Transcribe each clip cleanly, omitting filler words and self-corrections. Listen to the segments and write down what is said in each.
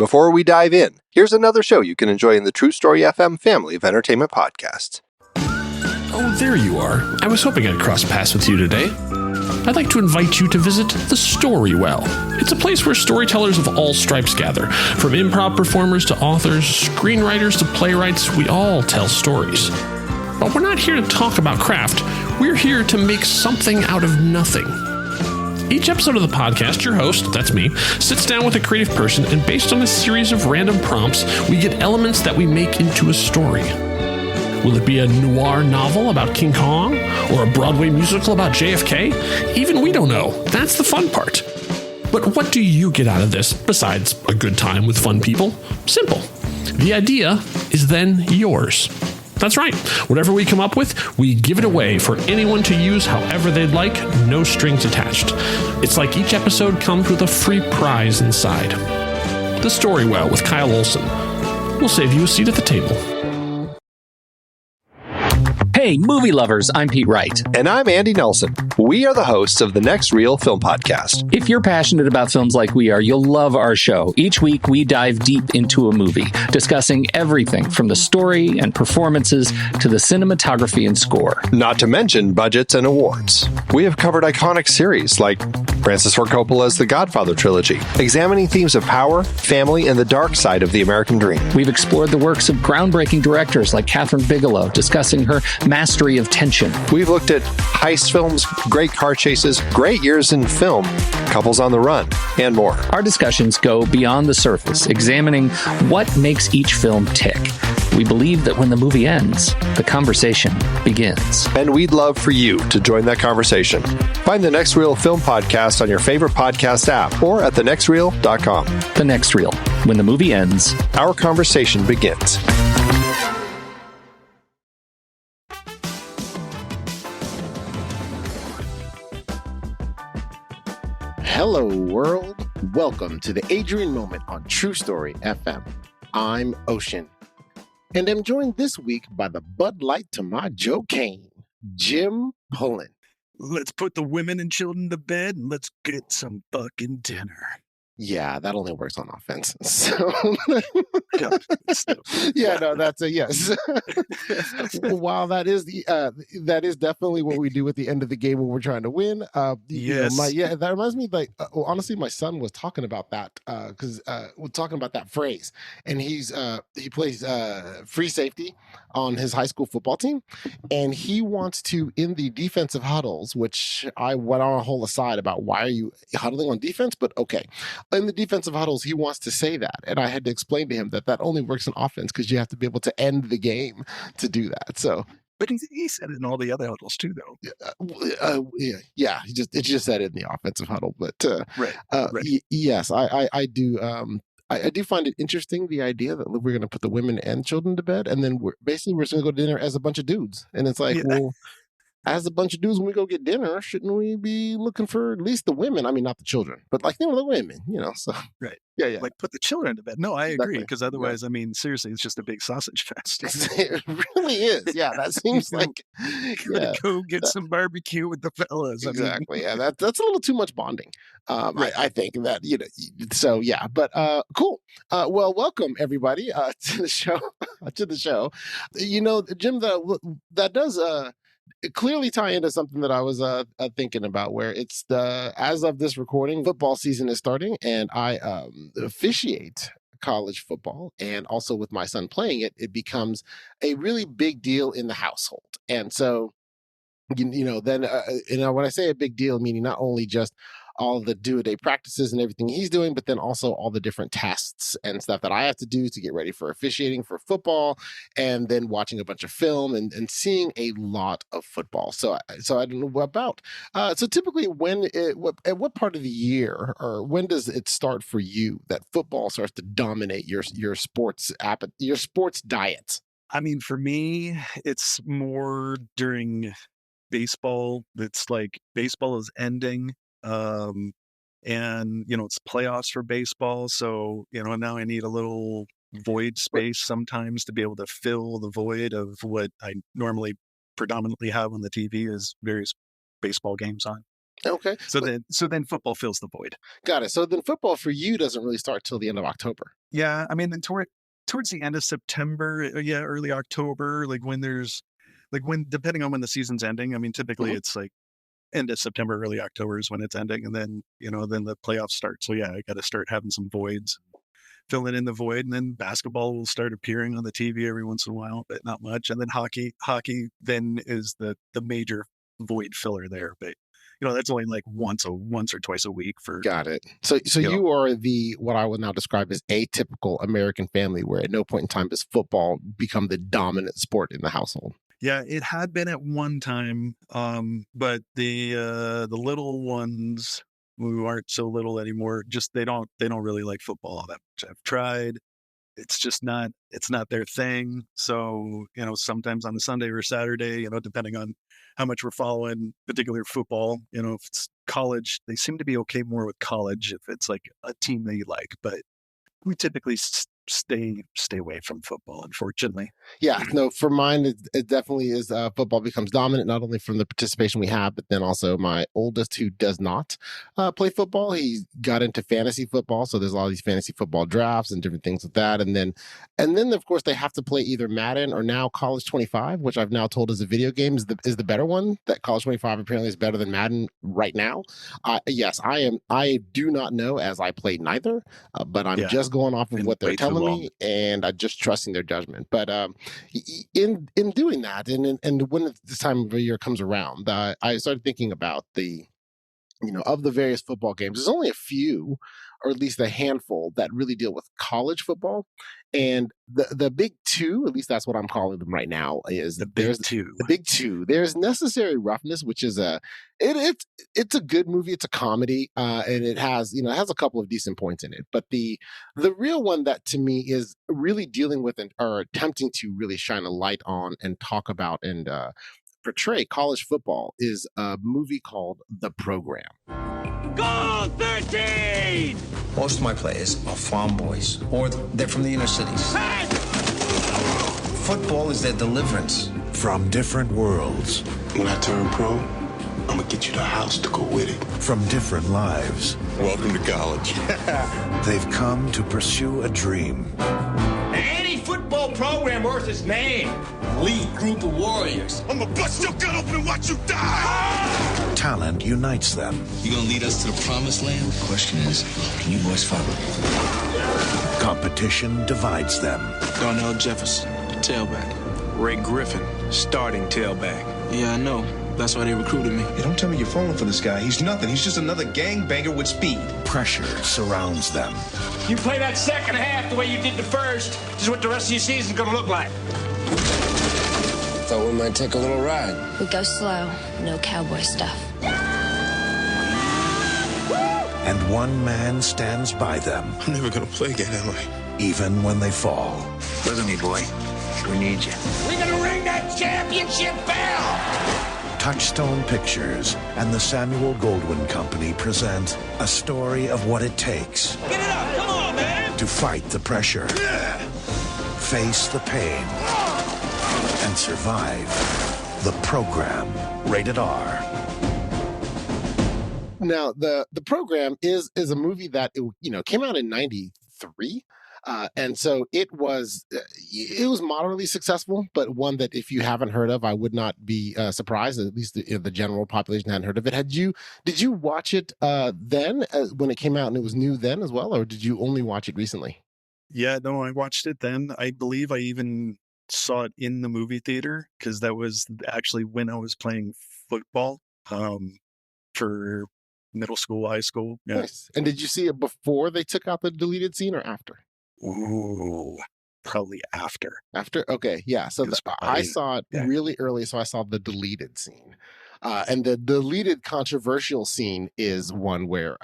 Before we dive in, here's another show you can enjoy in the True Story FM family of entertainment podcasts. Oh, there you are. I was hoping I'd cross paths with you today. I'd like to invite you to visit the Storywell. It's a place where storytellers of all stripes gather. From improv performers to authors, screenwriters to playwrights, we all tell stories. But we're not here to talk about craft. We're here to make something out of nothing. Each episode of the podcast, your host, that's me, sits down with a creative person, and based on a series of random prompts, we get elements that we make into a story. Will it be a noir novel about King Kong? Or a Broadway musical about JFK? Even we don't know. That's the fun part. But what do you get out of this, besides a good time with fun people? Simple. The idea is then yours. That's right. Whatever we come up with, we give it away for anyone to use however they'd like, no strings attached. It's like each episode comes with a free prize inside. The Storywell with Kyle Olson. We'll save you a seat at the table. Hey, movie lovers, I'm Pete Wright. And I'm Andy Nelson. We are the hosts of the Next Reel Film Podcast. If you're passionate about films like we are, you'll love our show. Each week, we dive deep into a movie, discussing everything from the story and performances to the cinematography and score. Not to mention budgets and awards. We have covered iconic series like Francis Ford Coppola's The Godfather trilogy, examining themes of power, family, and the dark side of the American dream. We've explored the works of groundbreaking directors like Catherine Bigelow, discussing her mastery of tension. We've looked at heist films, great car chases, great years in film, couples on the run, and more. Our discussions go beyond the surface, examining what makes each film tick. We believe that when the movie ends, the conversation begins. And we'd love for you to join that conversation. Find the Next Reel Film Podcast on your favorite podcast app or at thenextreel.com. The Next Reel. When the movie ends, our conversation begins. Hello, world. Welcome to the Adrian Moment on True Story FM. I'm Ocean, and I'm joined this week by the Bud Light to my Joe Kane, Jim Pullen. Let's put the women and children to bed and let's get some fucking dinner. Yeah, that only works on offense. So, yeah, no, that's a yes. While that is definitely what we do at the end of the game when we're trying to win. Yes, that reminds me. Honestly, my son was talking about that because we're talking about that phrase, and he plays free safety on his high school football team, and he wants to, in the defensive huddles, which I went on a whole aside about why are you huddling on defense, but okay. In the defensive huddles, he wants to say that. And I had to explain to him that only works in offense because you have to be able to end the game to do that. So, but he said it in all the other huddles too, though. Yeah. It just said it in the offensive huddle. But right. Yes, I do. I do find it interesting, the idea that we're going to put the women and children to bed, and then we're just going to go to dinner as a bunch of dudes. And it's like, well, as a bunch of dudes, when we go get dinner, shouldn't we be looking for at least the women? I mean, not the children, but the women, so. Right. Yeah. Like put the children to bed. No, I agree. Because otherwise, I mean, seriously, it's just a big sausage fest. It really is. Yeah, that seems like. Go get some barbecue with the fellas. Exactly. Yeah, that's a little too much bonding. Right. I think that, so yeah, but cool. Well, welcome everybody to the show. Jim, that does clearly tie into something that I was thinking about, where it's as of this recording, football season is starting, and I officiate college football, and also with my son playing it becomes a really big deal in the household. And so, then when I say a big deal, meaning not only just all the do-a-day practices and everything he's doing, but then also all the different tests and stuff that I have to do to get ready for officiating for football, and then watching a bunch of film and seeing a lot of football. So I don't know about. So typically, at what part of the year, or when does it start for you that football starts to dominate your sports diet? I mean, for me, it's more during baseball. It's like baseball is ending. And it's playoffs for baseball, so now I need a little void space sometimes to be able to fill the void of what I normally predominantly have on the TV is various baseball games on. Okay. So then football fills the void. Got it. So then football for you doesn't really start till the end of October. Yeah, I mean, towards the end of September, early October, when depending on when the season's ending. I mean, typically it's like end of September, early October is when it's ending, and then then the playoffs start. So yeah, I got to start having some voids, filling in the void, and then basketball will start appearing on the TV every once in a while, but not much. And then hockey then is the major void filler there, but that's only like once or twice a week for. Got it. So you are what I would now describe as atypical American family, where at no point in time does football become the dominant sport in the household. Yeah, it had been at one time, but the little ones who aren't so little anymore, just they don't really like football all that much. I've tried. It's not their thing. So, sometimes on a Sunday or Saturday, depending on how much we're following particular football, if it's college, they seem to be okay more with college if it's like a team that you like, but we typically stay away from football, unfortunately. Yeah, no, for mine, it definitely is. Football becomes dominant, not only from the participation we have, but then also my oldest, who does not play football. He got into fantasy football, so there's a lot of these fantasy football drafts and different things like that. And then of course they have to play either Madden or now College 25, which I've now told is a video game is the better one. That College 25 apparently is better than Madden right now. Yes, I do not know, as I played neither, but I'm just going off of what they're telling me, and I'm just trusting their judgment. But in doing that, and when this time of the year comes around, I started thinking about of the various football games. There's only a few, or at least a handful, that really deal with college football. And the big two, at least that's what I'm calling them right now, is the big two. The big two. There's Necessary Roughness, which is it's a good movie. It's a comedy, and it has a couple of decent points in it. But the real one that to me is really dealing with or attempting to really shine a light on and talk about and portray college football is a movie called The Program. Go 13! Most of my players are farm boys, or they're from the inner cities. Hey! Football is their deliverance. From different worlds. When I turn pro, I'm gonna get you the house to go with it. From different lives. Welcome to college. They've come to pursue a dream. Any football program worth its name. Elite group of warriors. I'm gonna bust your gun open and watch you die! Talent unites them. You gonna lead us to the promised land? The question is, can you boys follow? Competition divides them. Darnell Jefferson, tailback. Ray Griffin, starting tailback. Yeah, I know. That's why they recruited me. Hey, don't tell me you're falling for this guy. He's nothing. He's just another gangbanger with speed. Pressure surrounds them. You play that second half the way you did the first, this is what the rest of your season's gonna look like. Thought we might take a little ride. We go slow, no cowboy stuff. And one man stands by them. I'm never gonna play again, am I? Even when they fall. Listen to me, boy. We need you. We're gonna ring that championship bell! Touchstone Pictures and the Samuel Goldwyn Company present a story of what it takes. Get it up, come on, man! To fight the pressure, face the pain, and survive. The Program. Rated R. Now, the Program is a movie that came out in '93. And so it was moderately successful, but one that if you haven't heard of, I would not be surprised. At least the general population hadn't heard of it. Did you watch it then when it came out and it was new then as well, or did you only watch it recently? Yeah, no, I watched it then. I believe I even saw it in the movie theater because that was actually when I was playing football for middle school, high school. Yeah. Nice. And did you see it before they took out the deleted scene or after? Ooh, probably after. After? Okay, yeah. So I saw it really early, so I saw the deleted scene. And the deleted controversial scene is one where,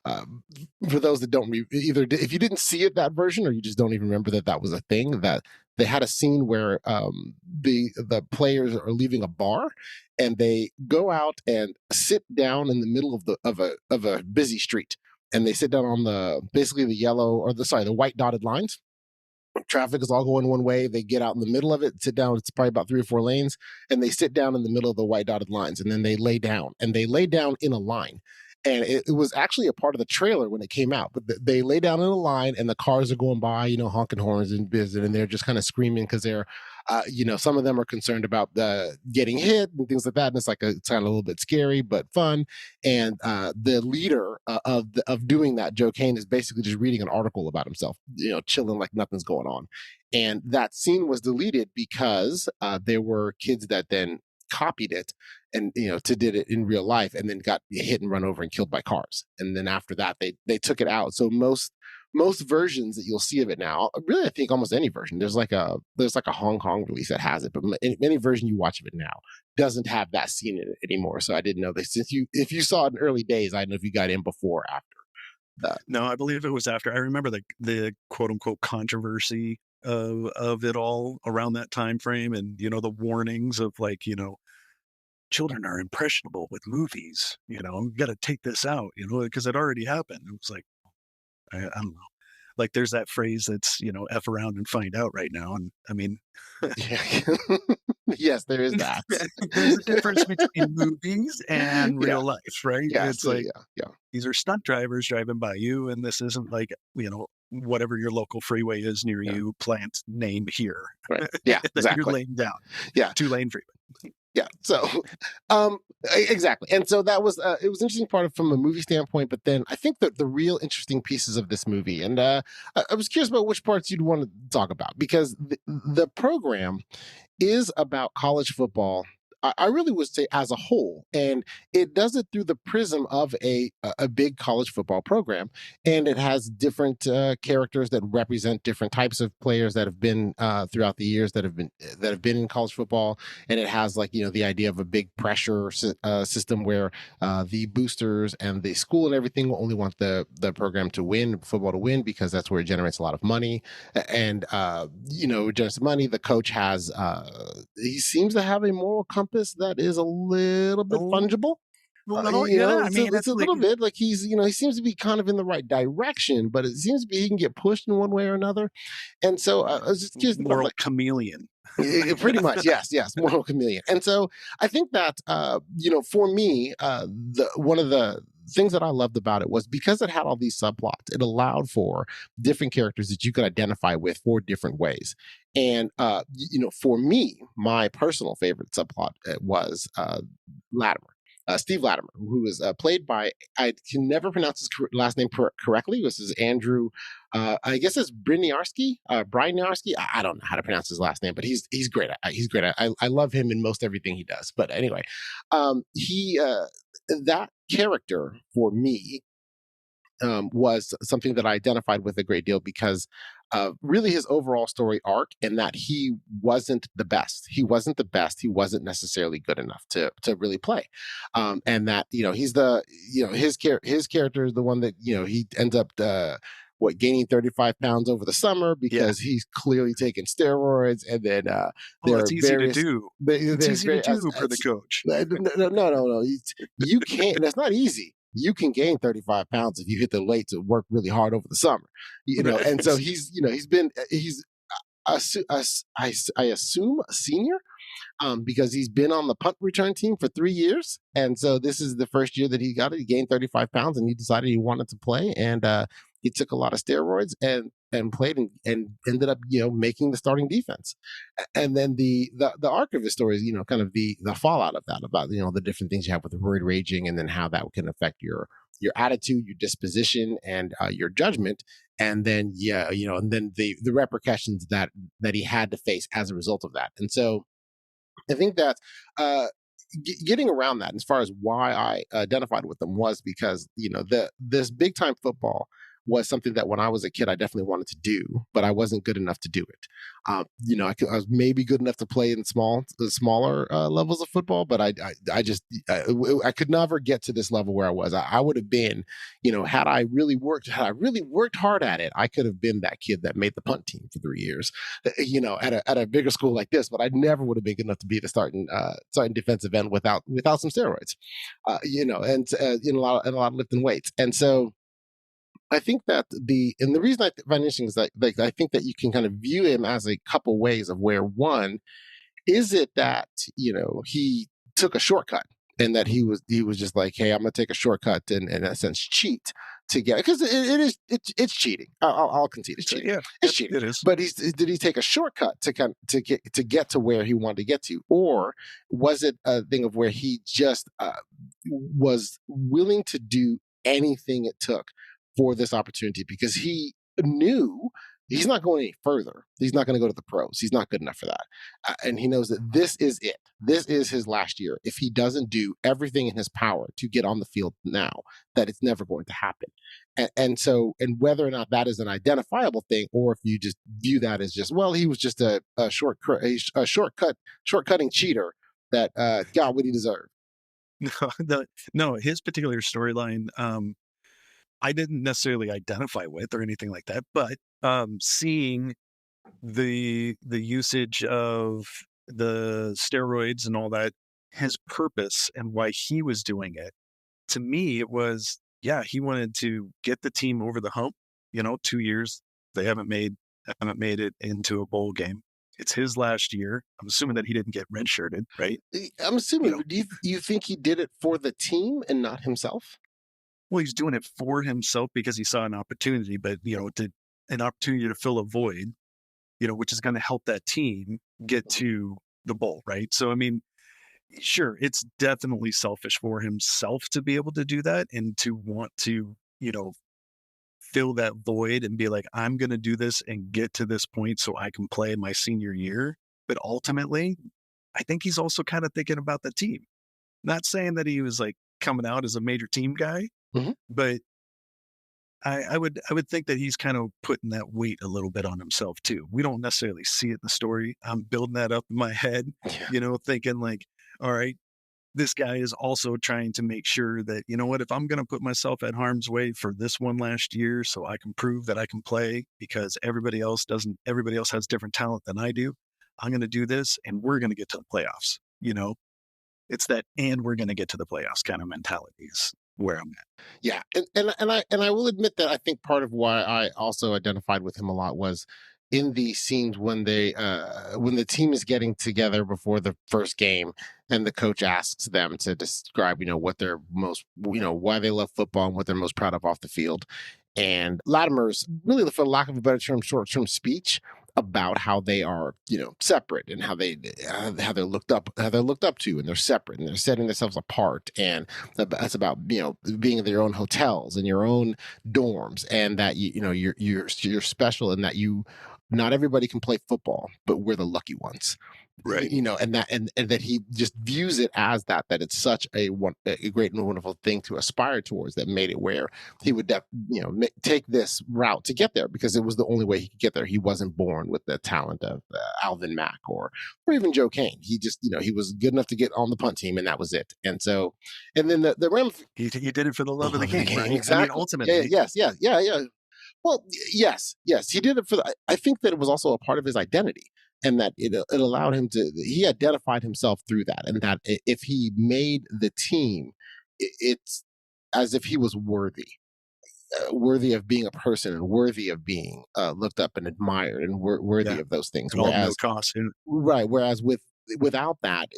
for those that don't, either if you didn't see it, that version, or you just don't even remember that was a thing, that they had a scene where the players are leaving a bar and they go out and sit down in the middle of a busy street. And they sit down on the white dotted lines. Traffic is all going one way. They get out in the middle of it, sit down. It's probably about 3 or 4 lanes, and they sit down in the middle of the white dotted lines, and then they lay down, and they lay down in a line. And it was actually a part of the trailer when it came out, but they lay down in a line, and the cars are going by, honking horns and business, and they're just kind of screaming because they're, some of them are concerned about getting hit and things like that. And it's like it's kind of a little bit scary but fun. And the leader of doing that, Joe Kane, is basically just reading an article about himself, chilling like nothing's going on. And that scene was deleted because there were kids that then copied it and did it in real life, and then got hit and run over and killed by cars. And then after that they took it out. So most versions that you'll see of it now, really, I think almost any version, there's like a Hong Kong release that has it, but any version you watch of it now doesn't have that scene in it anymore. So I didn't know this. If you saw it in early days, I don't know if you got in before or after that. No, I believe it was after. I remember the quote unquote controversy of it all around that time frame, and the warnings of children are impressionable with movies, we got to take this out, because it already happened. It was like, I don't know. Like there's that phrase that's, F around and find out right now. And I mean, yes, there is that. There's a difference between movies and real life, right? Yeah, it's these are stunt drivers driving by you, and this isn't like, whatever your local freeway is near you, plant name here. Right. Yeah, exactly. You're laying down. Yeah. 2-lane freeway. Yeah. So, exactly. And so that was, it was interesting from a movie standpoint, but then I think that the real interesting pieces of this movie, and I was curious about which parts you'd want to talk about, because the program is about college football. I really would say as a whole, and it does it through the prism of a big college football program, and it has different characters that represent different types of players that have been throughout the years that have been in college football, and it has the idea of a big pressure system where the boosters and the school and everything only want the program to win, football to win, because that's where it generates a lot of money, and it generates money. The coach has he seems to have a moral compass that is a little bit fungible. It's a little bit like he seems to be kind of in the right direction, but it seems to be he can get pushed in one way or another. And so I was just moral chameleon. Pretty much, yes, moral chameleon. And so I think that for me, one of the things that I loved about it was because it had all these subplots, it allowed for different characters that you could identify with for different ways. And for me, my personal favorite subplot was Latimer. Steve Latimer, who is played by, I can never pronounce his last name correctly. This is Andrew, I guess it's Bryniarski. I don't know how to pronounce his last name, but he's great. He's great. I love him in most everything he does. But anyway, that character for me was something that I identified with a great deal because really his overall story arc, and that he wasn't the best. He wasn't necessarily good enough to really play. And that, he's his character is the one that, he ends up gaining 35 pounds over the summer because he's clearly taking steroids. And then it's easy to do. It's easy to do for the coach. No. You can't. That's not easy. You can gain 35 pounds if you hit the weights and work really hard over the summer, and so he's I assume a senior, because he's been on the punt return team for 3 years. And so this is the first year that he got it. He gained 35 pounds and he decided he wanted to play. And he took a lot of steroids and played and ended up, making the starting defense. And then the arc of his story is, kind of the fallout of that, about, the different things you have with the roid raging, and then how that can affect your attitude, your disposition, and your judgment. And then, and then the repercussions that he had to face as a result of that. And so I think that getting around that, as far as why I identified with them, was because, this big time football was something that when I was a kid, I definitely wanted to do, but I wasn't good enough to do it. I was maybe good enough to play in smaller levels of football, but I could never get to this level where I was. I would have been, had I really worked hard at it, I could have been that kid that made the punt team for 3 years, at a bigger school like this. But I never would have been good enough to be the starting defensive end without some steroids, and a lot of lifting weights. And so I think that the reason I find interesting is that I think that you can kind of view him as a couple ways of where one, is it that, he took a shortcut and that he was just like, hey, I'm gonna take a shortcut and in a sense cheat to get, because it's cheating. I'll concede it's cheating. Yeah, it's cheating. It is. But did he take a shortcut to get to where he wanted to get to, or was it a thing of where he just was willing to do anything it took for this opportunity because he knew he's not going any further. He's not going to go to the pros. He's not good enough for that. And he knows that this is it. This is his last year. If he doesn't do everything in his power to get on the field now, that it's never going to happen. And whether or not that is an identifiable thing, or if you just view that as just, well, he was just a shortcutting cheater that got what he deserved. No, his particular storyline, I didn't necessarily identify with or anything like that, but seeing the usage of the steroids and all that, his purpose and why he was doing it, to me, it was, he wanted to get the team over the hump. 2 years, they haven't made it into a bowl game. It's his last year. I'm assuming that he didn't get redshirted, right? I'm assuming. Do you think he did it for the team and not himself? Well, he's doing it for himself because he saw an opportunity, but, an opportunity to fill a void, which is going to help that team get to the bowl, right? So, I mean, sure, it's definitely selfish for himself to be able to do that and to want to, fill that void and be like, I'm going to do this and get to this point so I can play my senior year. But ultimately, I think he's also kind of thinking about the team. Not saying that he was like coming out as a major team guy, but I would think that he's kind of putting that weight a little bit on himself too. We don't necessarily see it in the story. I'm building that up in my head, thinking like, all right, this guy is also trying to make sure that, if I'm going to put myself at harm's way for this one last year so I can prove that I can play because everybody else has different talent than I do, I'm going to do this and we're going to get to the playoffs. It's that, and we're going to get to the playoffs kind of mentality is where I'm at. Yeah. And I will admit that I think part of why I also identified with him a lot was in the scenes when when the team is getting together before the first game and the coach asks them to describe, what they're most, why they love football and what they're most proud of off the field. And Latimer's really, for lack of a better term, short-term speech about how they are, separate and how they're looked up to, and they're separate and they're setting themselves apart. And that's about, being in their own hotels and your own dorms, and that you're special, and that not everybody can play football, but we're the lucky ones. Right. And that he just views it as that it's such a great and wonderful thing to aspire towards, that made it where he would take this route to get there because it was the only way he could get there. He wasn't born with the talent of Alvin Mack or even Joe Kane. He just, he was good enough to get on the punt team, and that was it. And so, and then the Rams, he did it for the love of the game, right? Exactly. I mean, ultimately. Yeah. Well, yes, he did it for I think that it was also a part of his identity, and that it allowed him he identified himself through that, and that if he made the team, it's as if he was worthy of being a person and worthy of being looked up and admired and worthy of those things. Whereas, no cost. Right. Whereas without that,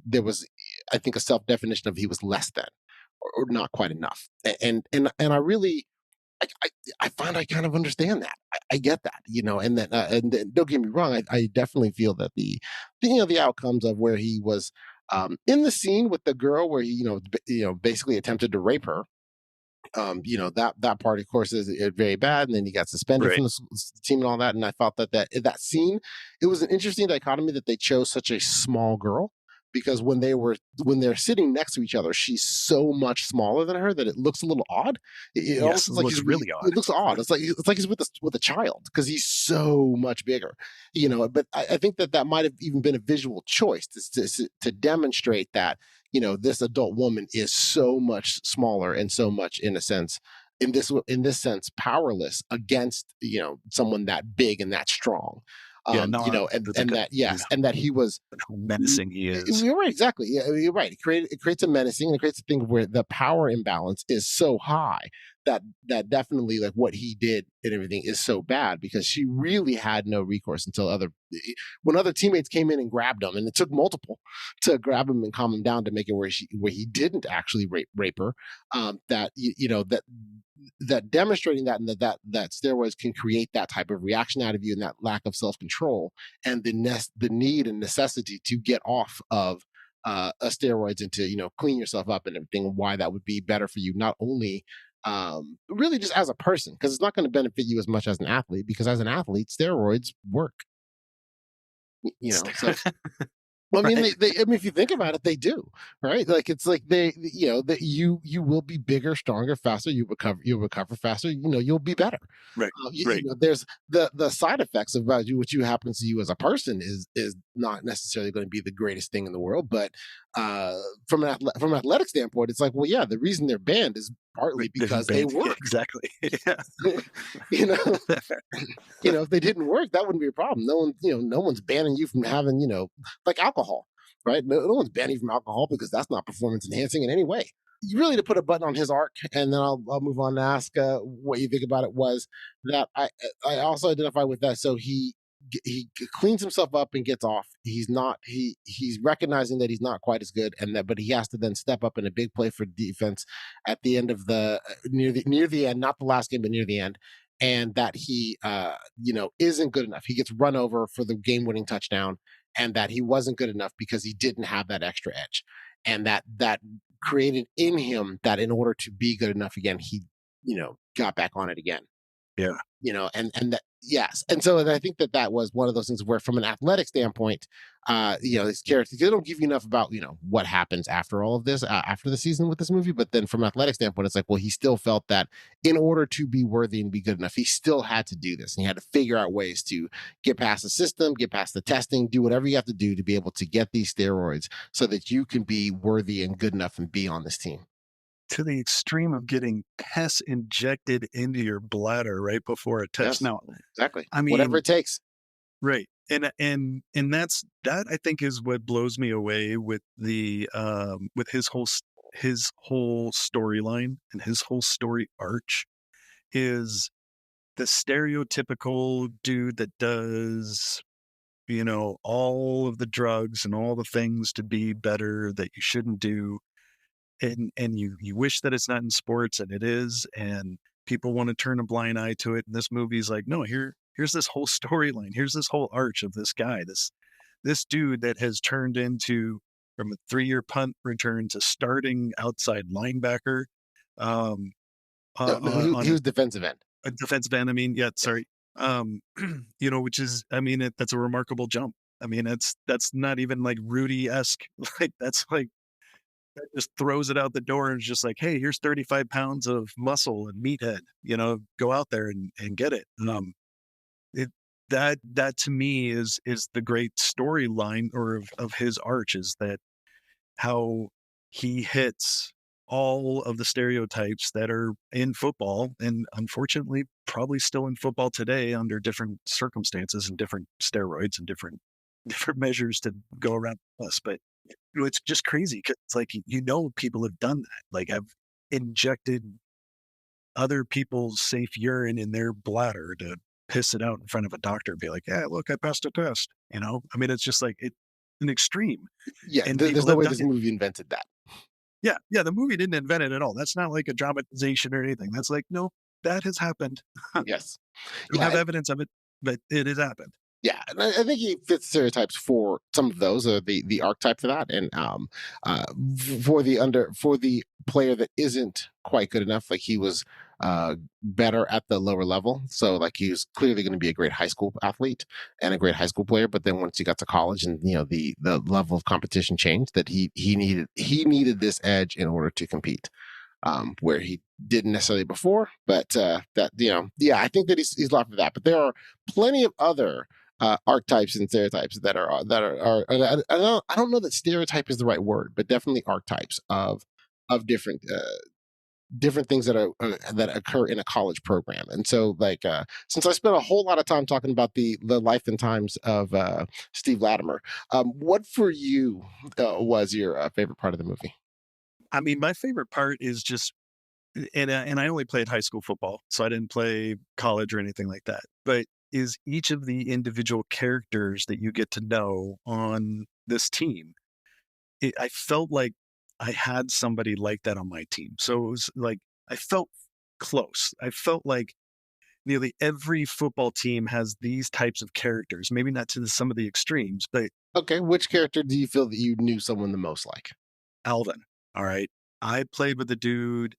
there was, I think, a self-definition of he was less than or not quite enough. And I really, I find I kind of understand that. I get that, and then don't get me wrong. I definitely feel that the outcomes of where he was in the scene with the girl where he, basically attempted to rape her. That part, of course, is very bad. And then he got suspended from the team and all that. And I thought that scene, it was an interesting dichotomy that they chose such a small girl, because when they're sitting next to each other, she's so much smaller than her that it looks a little odd. It almost looks like he's really odd. It looks odd. It's like he's with a child because he's so much bigger, But I think that might have even been a visual choice to demonstrate that this adult woman is so much smaller and so much, in this sense, powerless against someone that big and that strong. And that he was how menacing he is. You're right, exactly. Yeah, you're right. It creates a menacing, and it creates a thing where the power imbalance is so high that definitely like what he did and everything is so bad because she really had no recourse until when other teammates came in and grabbed him, and it took multiple to grab him and calm him down to make it where he didn't actually rape her. That demonstrating that and that steroids can create that type of reaction out of you and that lack of self-control and the need and necessity to get off of steroids and to clean yourself up and everything, and why that would be better for you, not only really just as a person, because it's not going to benefit you as much as an athlete, because as an athlete steroids work, so well, I mean, Right. I mean, if you think about it, they do, right? Like it's like that you will be bigger, stronger, faster. You'll recover faster. You'll be better. Right. Right. There's the side effects about what happens to you as a person is not necessarily going to be the greatest thing in the world. But from an athletic standpoint, it's like, well, yeah, the reason they're banned is partly because they Yeah, work. exactly. Yeah. If they didn't work, that wouldn't be a problem. No one's banning you from having, like alcohol, right? No one's banning you from alcohol because that's not performance enhancing in any way. Really, to put a button on his arc, and then I'll move on to ask what you think about it, was that I also identify with that. So he cleans himself up and gets off. He's recognizing that he's not quite as good, but he has to then step up in a big play for defense at the end of the near the end, not the last game, but near the end, and that he isn't good enough. He gets run over for the game-winning touchdown, and that he wasn't good enough because he didn't have that extra edge, and that created in him that in order to be good enough again, he got back on it again. Yeah. And that, yes. And so I think that was one of those things where from an athletic standpoint, these characters, they don't give you enough about, what happens after all of this, after the season with this movie. But then from an athletic standpoint, it's like, well, he still felt that in order to be worthy and be good enough, he still had to do this. And he had to figure out ways to get past the system, get past the testing, do whatever you have to do to be able to get these steroids so that you can be worthy and good enough and be on this team. To the extreme of getting pus injected into your bladder right before a test. Yes, now, exactly. I mean, whatever it takes. Right. And that I think is what blows me away with the with his whole storyline and his whole story arch is the stereotypical dude that does all of the drugs and all the things to be better that you shouldn't do. And you wish that it's not in sports, and it is, and people want to turn a blind eye to it. And this movie's like, no, here's this whole storyline. Here's this whole arch of this guy, this dude that has turned into from a 3-year punt return to starting outside linebacker. He was defensive end. A defensive end. I mean, yeah, sorry. Which is, I mean, that's a remarkable jump. I mean, that's not even like Rudy-esque. Like that's like. That just throws it out the door and is just like, hey, here's 35 pounds of muscle and meathead, go out there and get it. That to me is the great storyline of his arch, is that how he hits all of the stereotypes that are in football, and unfortunately probably still in football today under different circumstances and different steroids and different measures to go around us. But it's just crazy because it's like, people have done that, like have injected other people's safe urine in their bladder to piss it out in front of a doctor and be like, yeah, look, I passed a test. I mean, it's just like an extreme. Yeah, and there's no way this movie invented that. Yeah, the movie didn't invent it at all. That's not like a dramatization or anything. That's like, no, that has happened. Yes. You have evidence of it, but it has happened. Yeah, and I think he fits stereotypes for some of those, the archetype for that, and for the player that isn't quite good enough, like he was better at the lower level, so like he was clearly going to be a great high school athlete and a great high school player, but then once he got to college and the level of competition changed, that he needed this edge in order to compete. Where he didn't necessarily before, but I think that he's left for that. But there are plenty of other archetypes and stereotypes that are I don't know that stereotype is the right word, but definitely archetypes of different things that occur in a college program. And so, like, since I spent a whole lot of time talking about the life and times of Steve Latimer, what for you was your favorite part of the movie? I mean, my favorite part is just and I only played high school football, so I didn't play college or anything like that. But is each of the individual characters that you get to know on this team, I felt like I had somebody like that on my team. So it was like I felt close. I felt like nearly every football team has these types of characters. Maybe not to some of the extremes, but okay. Which character do you feel that you knew someone the most like? Alvin. All right. I played with a dude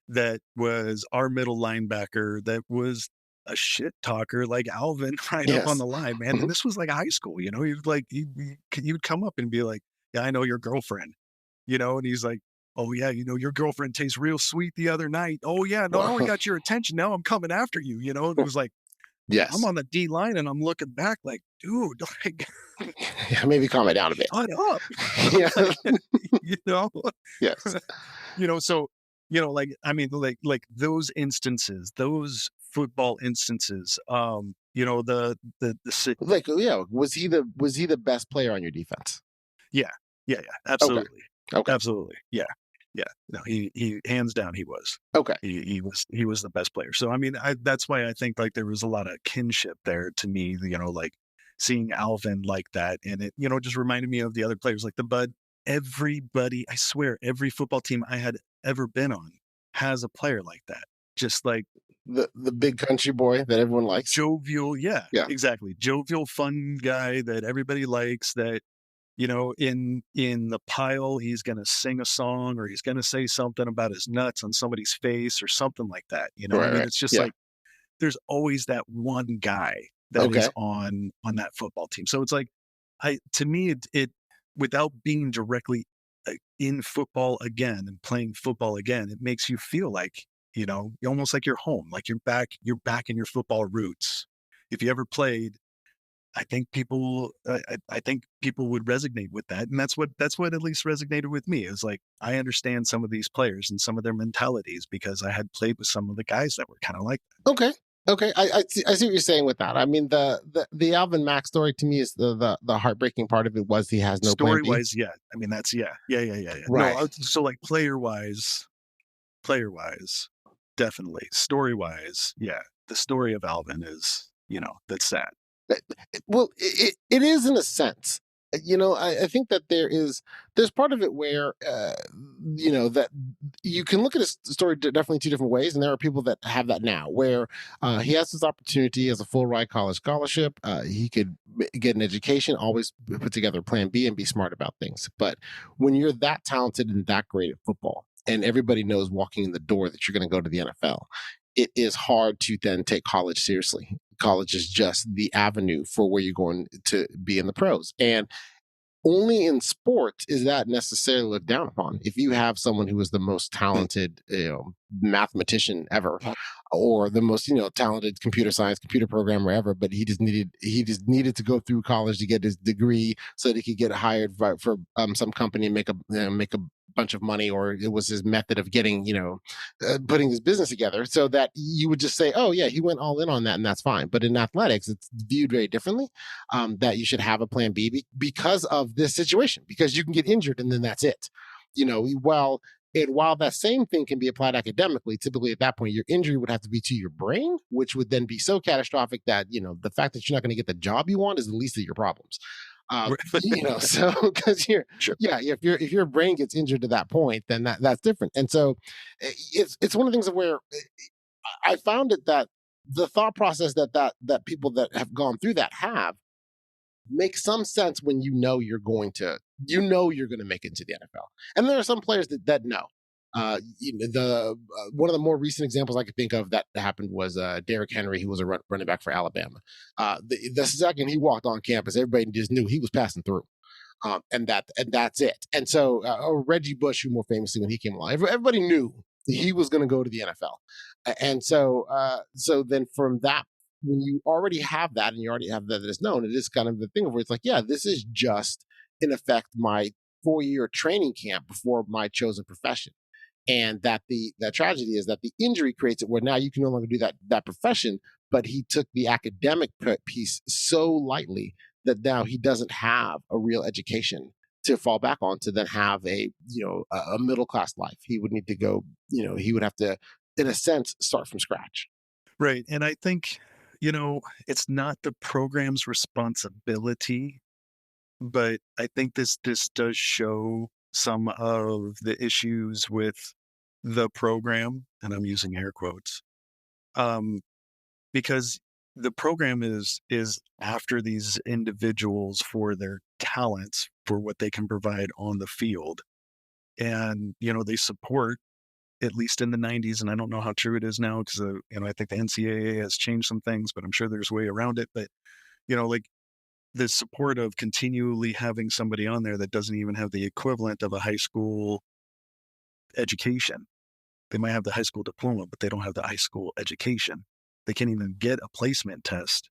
that was our middle linebacker that was a shit talker like Alvin right up on the line, man. And this was like high school, you know, he would like, you'd come up and be like, yeah, I know your girlfriend, you know, and he's like, oh yeah, you know, your girlfriend tastes real sweet the other night. Oh yeah, no, I already got your attention. Now I'm coming after you, you know? It was like, yes, I'm on the D line and I'm looking back like, dude, like, yeah, maybe calm it down a bit. Shut up. Yeah. Like, you know? Yes. You know, so, you know, like, I mean, like those instances, those football instances, you know, like, yeah, was he the best player on your defense? Yeah, absolutely. Okay. Absolutely. Yeah. No, he hands down he was. Okay. He was the best player. So I mean, that's why I think like there was a lot of kinship there to me, you know, like seeing Alvin like that, and it, you know, just reminded me of the other players like the Bud. Everybody, I swear, every football team I had ever been on has a player like that. Just like the big country boy that everyone likes. Jovial, yeah, exactly. Jovial, fun guy that everybody likes, that, you know, in the pile, he's going to sing a song or he's going to say something about his nuts on somebody's face or something like that. You know, I mean, it's just like, there's always that one guy that is on that football team. So it's like, to me, it without being directly in football again and playing football again, it makes you feel like, you know, almost like you're home, like you're back in your football roots. If you ever played, I think people would resonate with that. And that's what at least resonated with me. Is like, I understand some of these players and some of their mentalities because I had played with some of the guys that were kind of like that. Okay. I see what you're saying with that. I mean, the Alvin Mack story to me is the heartbreaking part of it was he has no story plan B. wise. Yeah. I mean, that's yeah. Right. No, so like player wise, definitely. Story wise, yeah. The story of Alvin is, you know, that's sad. Well, it is in a sense. You know, I think that there's part of it where, you know, that you can look at his story definitely two different ways. And there are people that have that now where he has this opportunity as a full ride college scholarship. He could get an education, always put together a plan B and be smart about things. But when you're that talented and that great at football and everybody knows walking in the door that you're going to go to the NFL, it is hard to then take college seriously. College is just the avenue for where you're going to be in the pros. And only in sports is that necessarily looked down upon. If you have someone who is the most talented, you know, mathematician ever, or the most, you know, talented computer programmer ever, but he just needed to go through college to get his degree so that he could get hired for some company and make a bunch of money, or it was his method of getting, you know, putting his business together, so that you would just say, oh yeah, he went all in on that and that's fine. But in athletics, it's viewed very differently, that you should have a plan B because of this situation, because you can get injured and then that's it. You know, while that same thing can be applied academically, typically at that point, your injury would have to be to your brain, which would then be so catastrophic that, you know, the fact that you're not going to get the job you want is the least of your problems. You know, so because if your brain gets injured to that point, then that's different. And so it's one of the things where I found it that the thought process that people that have gone through that have makes some sense when you know you're going to make it into the NFL. And there are some players that know. One of the more recent examples I could think of that happened was Derrick Henry, who was a running back for Alabama. The second he walked on campus, everybody just knew he was passing through, and that's it. And so Reggie Bush, who more famously when he came along, everybody knew he was going to go to the NFL. And so then from that, when you already have that and you already have that is known, it is kind of the thing where it's like, yeah, this is just in effect my 4-year training camp before my chosen profession. And that the tragedy is that the injury creates it where now you can no longer do that profession, but he took the academic piece so lightly that now he doesn't have a real education to fall back on to then have a middle class life. He would need to go, he would have to, in a sense, start from scratch. Right. And I think, it's not the program's responsibility, but I think this does show some of the issues with the program, and I'm using air quotes, because the program is after these individuals for their talents, for what they can provide on the field. And, they support, at least in the 90s, and I don't know how true it is now because, I think the NCAA has changed some things, but I'm sure there's a way around it. But, like the support of continually having somebody on there that doesn't even have the equivalent of a high school education. They might have the high school diploma, but they don't have the high school education. They can't even get a placement test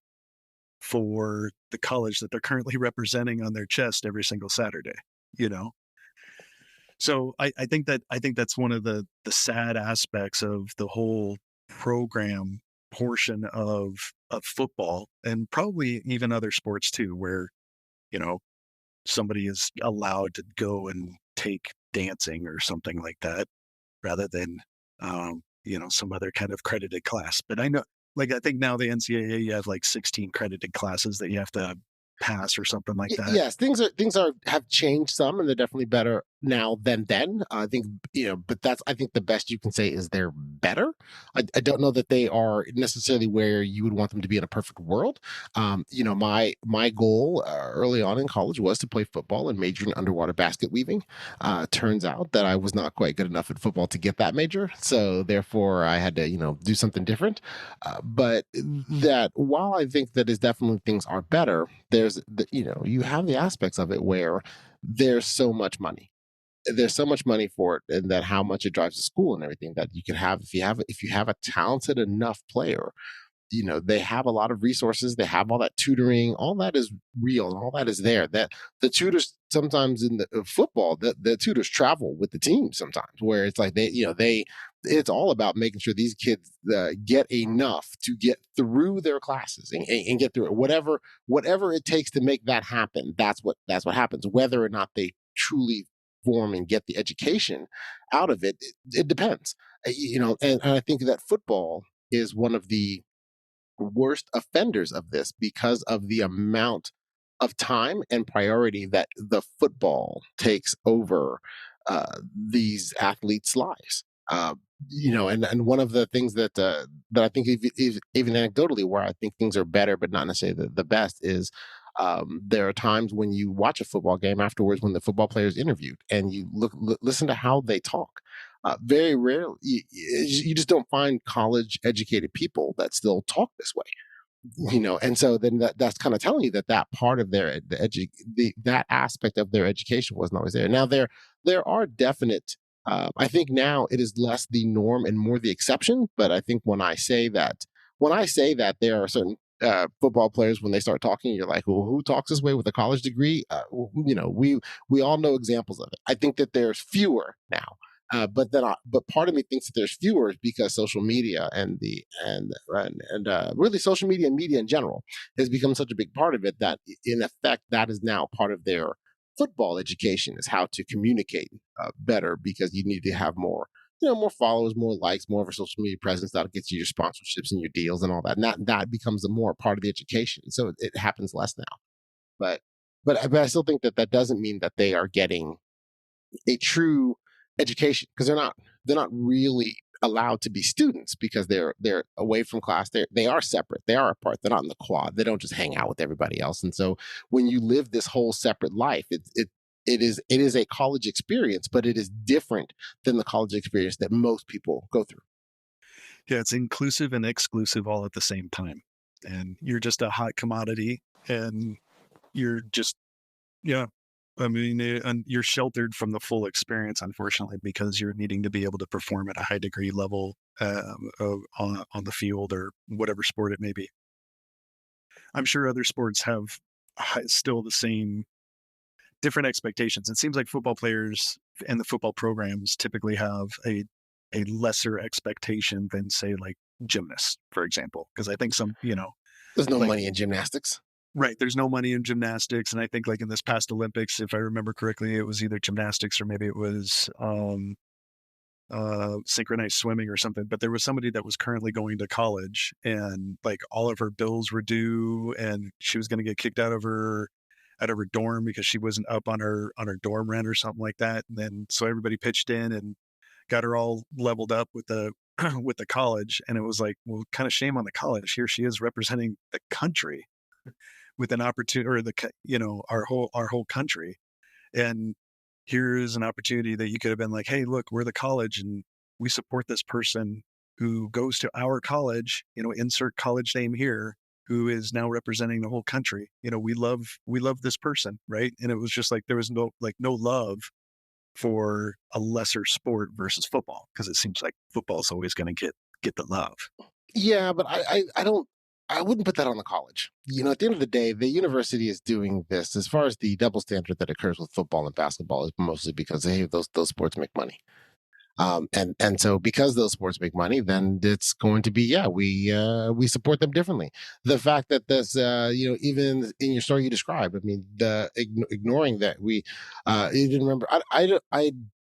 for the college that they're currently representing on their chest every single Saturday, So I think that's one of the sad aspects of the whole program portion of football, and probably even other sports too, where, somebody is allowed to go and take dancing or something like that rather than, some other kind of credited class. But I know, I think now the NCAA, you have 16 credited classes that you have to pass or something like that. Yes, things have changed some, and they're definitely better now than then. I think, but I think the best you can say is they're better. I don't know that they are necessarily where you would want them to be in a perfect world. My goal early on in college was to play football and major in underwater basket weaving. Turns out that I was not quite good enough at football to get that major, so therefore I had to do something different. But that while I think that is definitely things are better, there's you have the aspects of it where there's so much money. There's so much money for it, and that how much it drives the school and everything that you can have if you have a talented enough player. They have a lot of resources. They have all that tutoring. All that is real, and all that is there. That the tutors sometimes in the football, the tutors travel with the team sometimes, where it's like it's all about making sure these kids get enough to get through their classes and get through it. Whatever it takes to make that happen. That's what happens. Whether or not they truly form and get the education out of it, it depends. And I think that football is one of the worst offenders of this because of the amount of time and priority that the football takes over these athletes' lives. And one of the things that I think even anecdotally where I think things are better, but not necessarily the best, is there are times when you watch a football game afterwards when the football player is interviewed and you listen to how they talk. Very rarely, you just don't find college educated people that still talk this way. And so then that's kind of telling you that part of their that aspect of their education wasn't always there. Now there are definite. I think now it is less the norm and more the exception. But I think when I say that there are certain football players, when they start talking, you're like, well, who talks this way with a college degree? We all know examples of it. I think that there's fewer now. But part of me thinks that there's fewer because social media and really social media and media in general has become such a big part of it that in effect that is now part of their football education, is how to communicate better, because you need to have more more followers, more likes, more of a social media presence that gets you your sponsorships and your deals and all that. And that becomes a more part of the education. So it happens less now. But I still think that doesn't mean that they are getting a true education, because they're not really allowed to be students because they're away from class. They are separate. They are apart. They're not in the quad. They don't just hang out with everybody else. And so when you live this whole separate life, it is a college experience, but it is different than the college experience that most people go through. Yeah, it's inclusive and exclusive all at the same time. And you're just a hot commodity, and you're just, and you're sheltered from the full experience, unfortunately, because you're needing to be able to perform at a high degree level on the field or whatever sport it may be. I'm sure other sports have still the same different expectations. It seems like football players and the football programs typically have a lesser expectation than, say, like gymnasts, for example, because I think some, there's no money in gymnastics. Right. There's no money in gymnastics. And I think like in this past Olympics, if I remember correctly, it was either gymnastics or maybe it was synchronized swimming or something. But there was somebody that was currently going to college and like all of her bills were due and she was going to get kicked out of her dorm because she wasn't up on her dorm rent or something like that. And then so everybody pitched in and got her all leveled up with the with the college. And it was like, well, kind of shame on the college. Here she is representing the country with an opportunity, or our whole country. And here's an opportunity that you could have been like, hey, look, we're the college and we support this person who goes to our college, insert college name here, who is now representing the whole country. We love this person. Right. And it was just like, there was no love for a lesser sport versus football, because it seems like football is always going to get the love. Yeah, but I wouldn't put that on the college. At the end of the day, the university is doing this. As far as the double standard that occurs with football and basketball is mostly because those sports make money. And so because those sports make money, then it's going to be, we support them differently. The fact that this, even in your story you described, I mean, ignoring that you didn't remember, I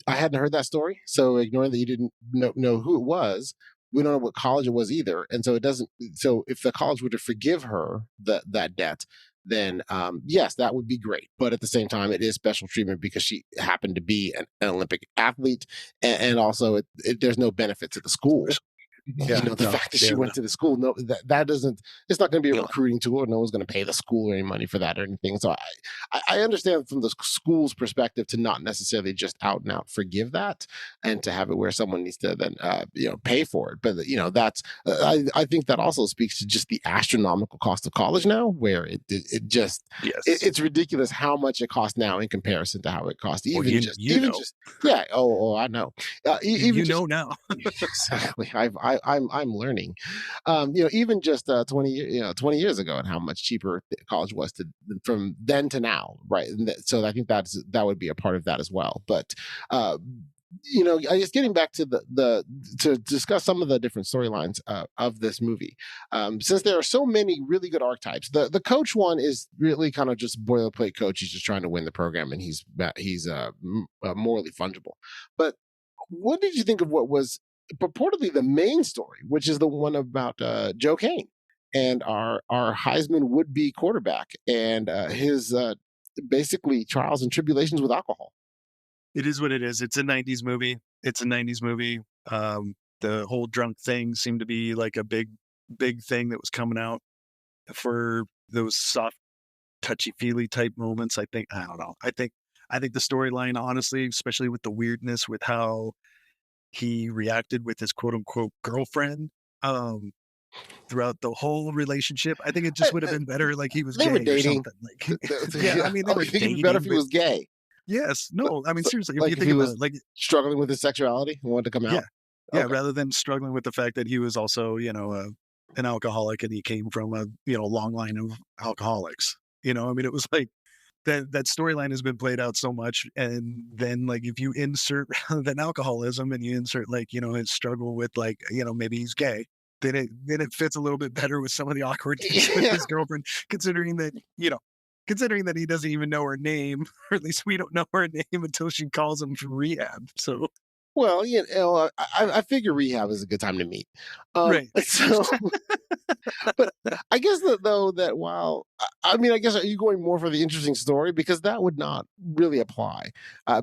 hadn't heard that story. So ignoring that you didn't know who it was, we don't know what college it was either. And so so if the college were to forgive her that debt, then yes, that would be great. But at the same time, it is special treatment because she happened to be an Olympic athlete. And also there's no benefit to the school. The fact that she went to the school, that doesn't, it's not going to be a recruiting tool. No one's going to pay the school any money for that or anything. So I understand from the school's perspective to not necessarily just out and out forgive that and to have it where someone needs to then, pay for it. But, that's, I think that also speaks to just the astronomical cost of college now, where it's ridiculous how much it costs now in comparison to how it cost. I know. Now. Exactly. I'm learning, even just 20 years ago, and how much cheaper college was from then to now, right? And so I think that would be a part of that as well. But I guess getting back to to discuss some of the different storylines of this movie, since there are so many really good archetypes, the coach one is really kind of just boilerplate coach. He's just trying to win the program, and he's morally fungible. But what did you think of what was purportedly the main story, which is the one about Joe Kane and our Heisman would-be quarterback and his basically trials and tribulations with alcohol? It is what it is. It's a 90s movie. The whole drunk thing seemed to be like a big thing that was coming out for those soft, touchy-feely type moments. I don't know. I think the storyline, honestly, especially with the weirdness with how he reacted with his quote unquote girlfriend throughout the whole relationship, I think it just would have been better like he was gay or something. I mean, they were dating, it'd be better if he was gay. Yes. No, I mean, seriously, if you think about it, struggling with his sexuality and wanted to come out. Yeah, rather than struggling with the fact that he was also, an alcoholic and he came from a, long line of alcoholics. I mean, it was like that storyline has been played out so much. And then like, if you insert rather than alcoholism and you insert like, his struggle with like, maybe he's gay, then it fits a little bit better with some of the awkwardness with his girlfriend, considering that he doesn't even know her name, or at least we don't know her name until she calls him from rehab. So, well, I figure rehab is a good time to meet. Right. So, but I guess that while, I mean, I guess, are you going more for the interesting story? Because that would not really apply.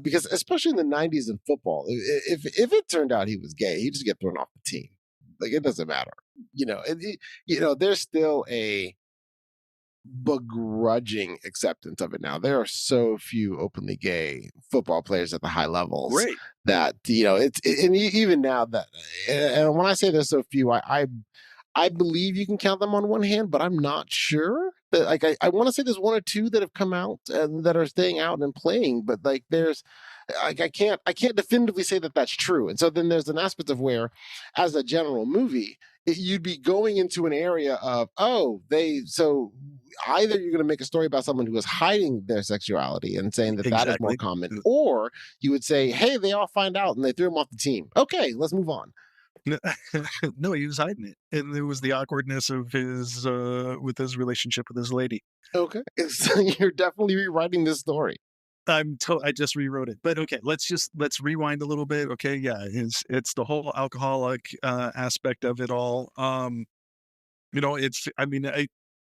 Because especially in the 90s in football, if it turned out he was gay, he'd just get thrown off the team. Like, it doesn't matter. There's still a begrudging acceptance of it now. There are so few openly gay football players at the high levels, right, that and even now that, and when I say there's so few, I believe you can count them on one hand, but I'm not sure. But like I want to say there's one or two that have come out and that are staying out and playing, but like there's I can't definitively say that that's true. And so then there's an aspect of where, as a general movie, you'd be going into an area of, so either you're going to make a story about someone who is hiding their sexuality and saying that that is more common, or you would say, hey, they all find out and they threw him off the team. Okay, let's move on. No, he was hiding it, and it was the awkwardness of his with his relationship with his lady. Okay, so you're definitely rewriting this story. I just rewrote it, but okay, let's rewind a little bit. Okay, yeah, it's the whole alcoholic aspect of it all. I mean, I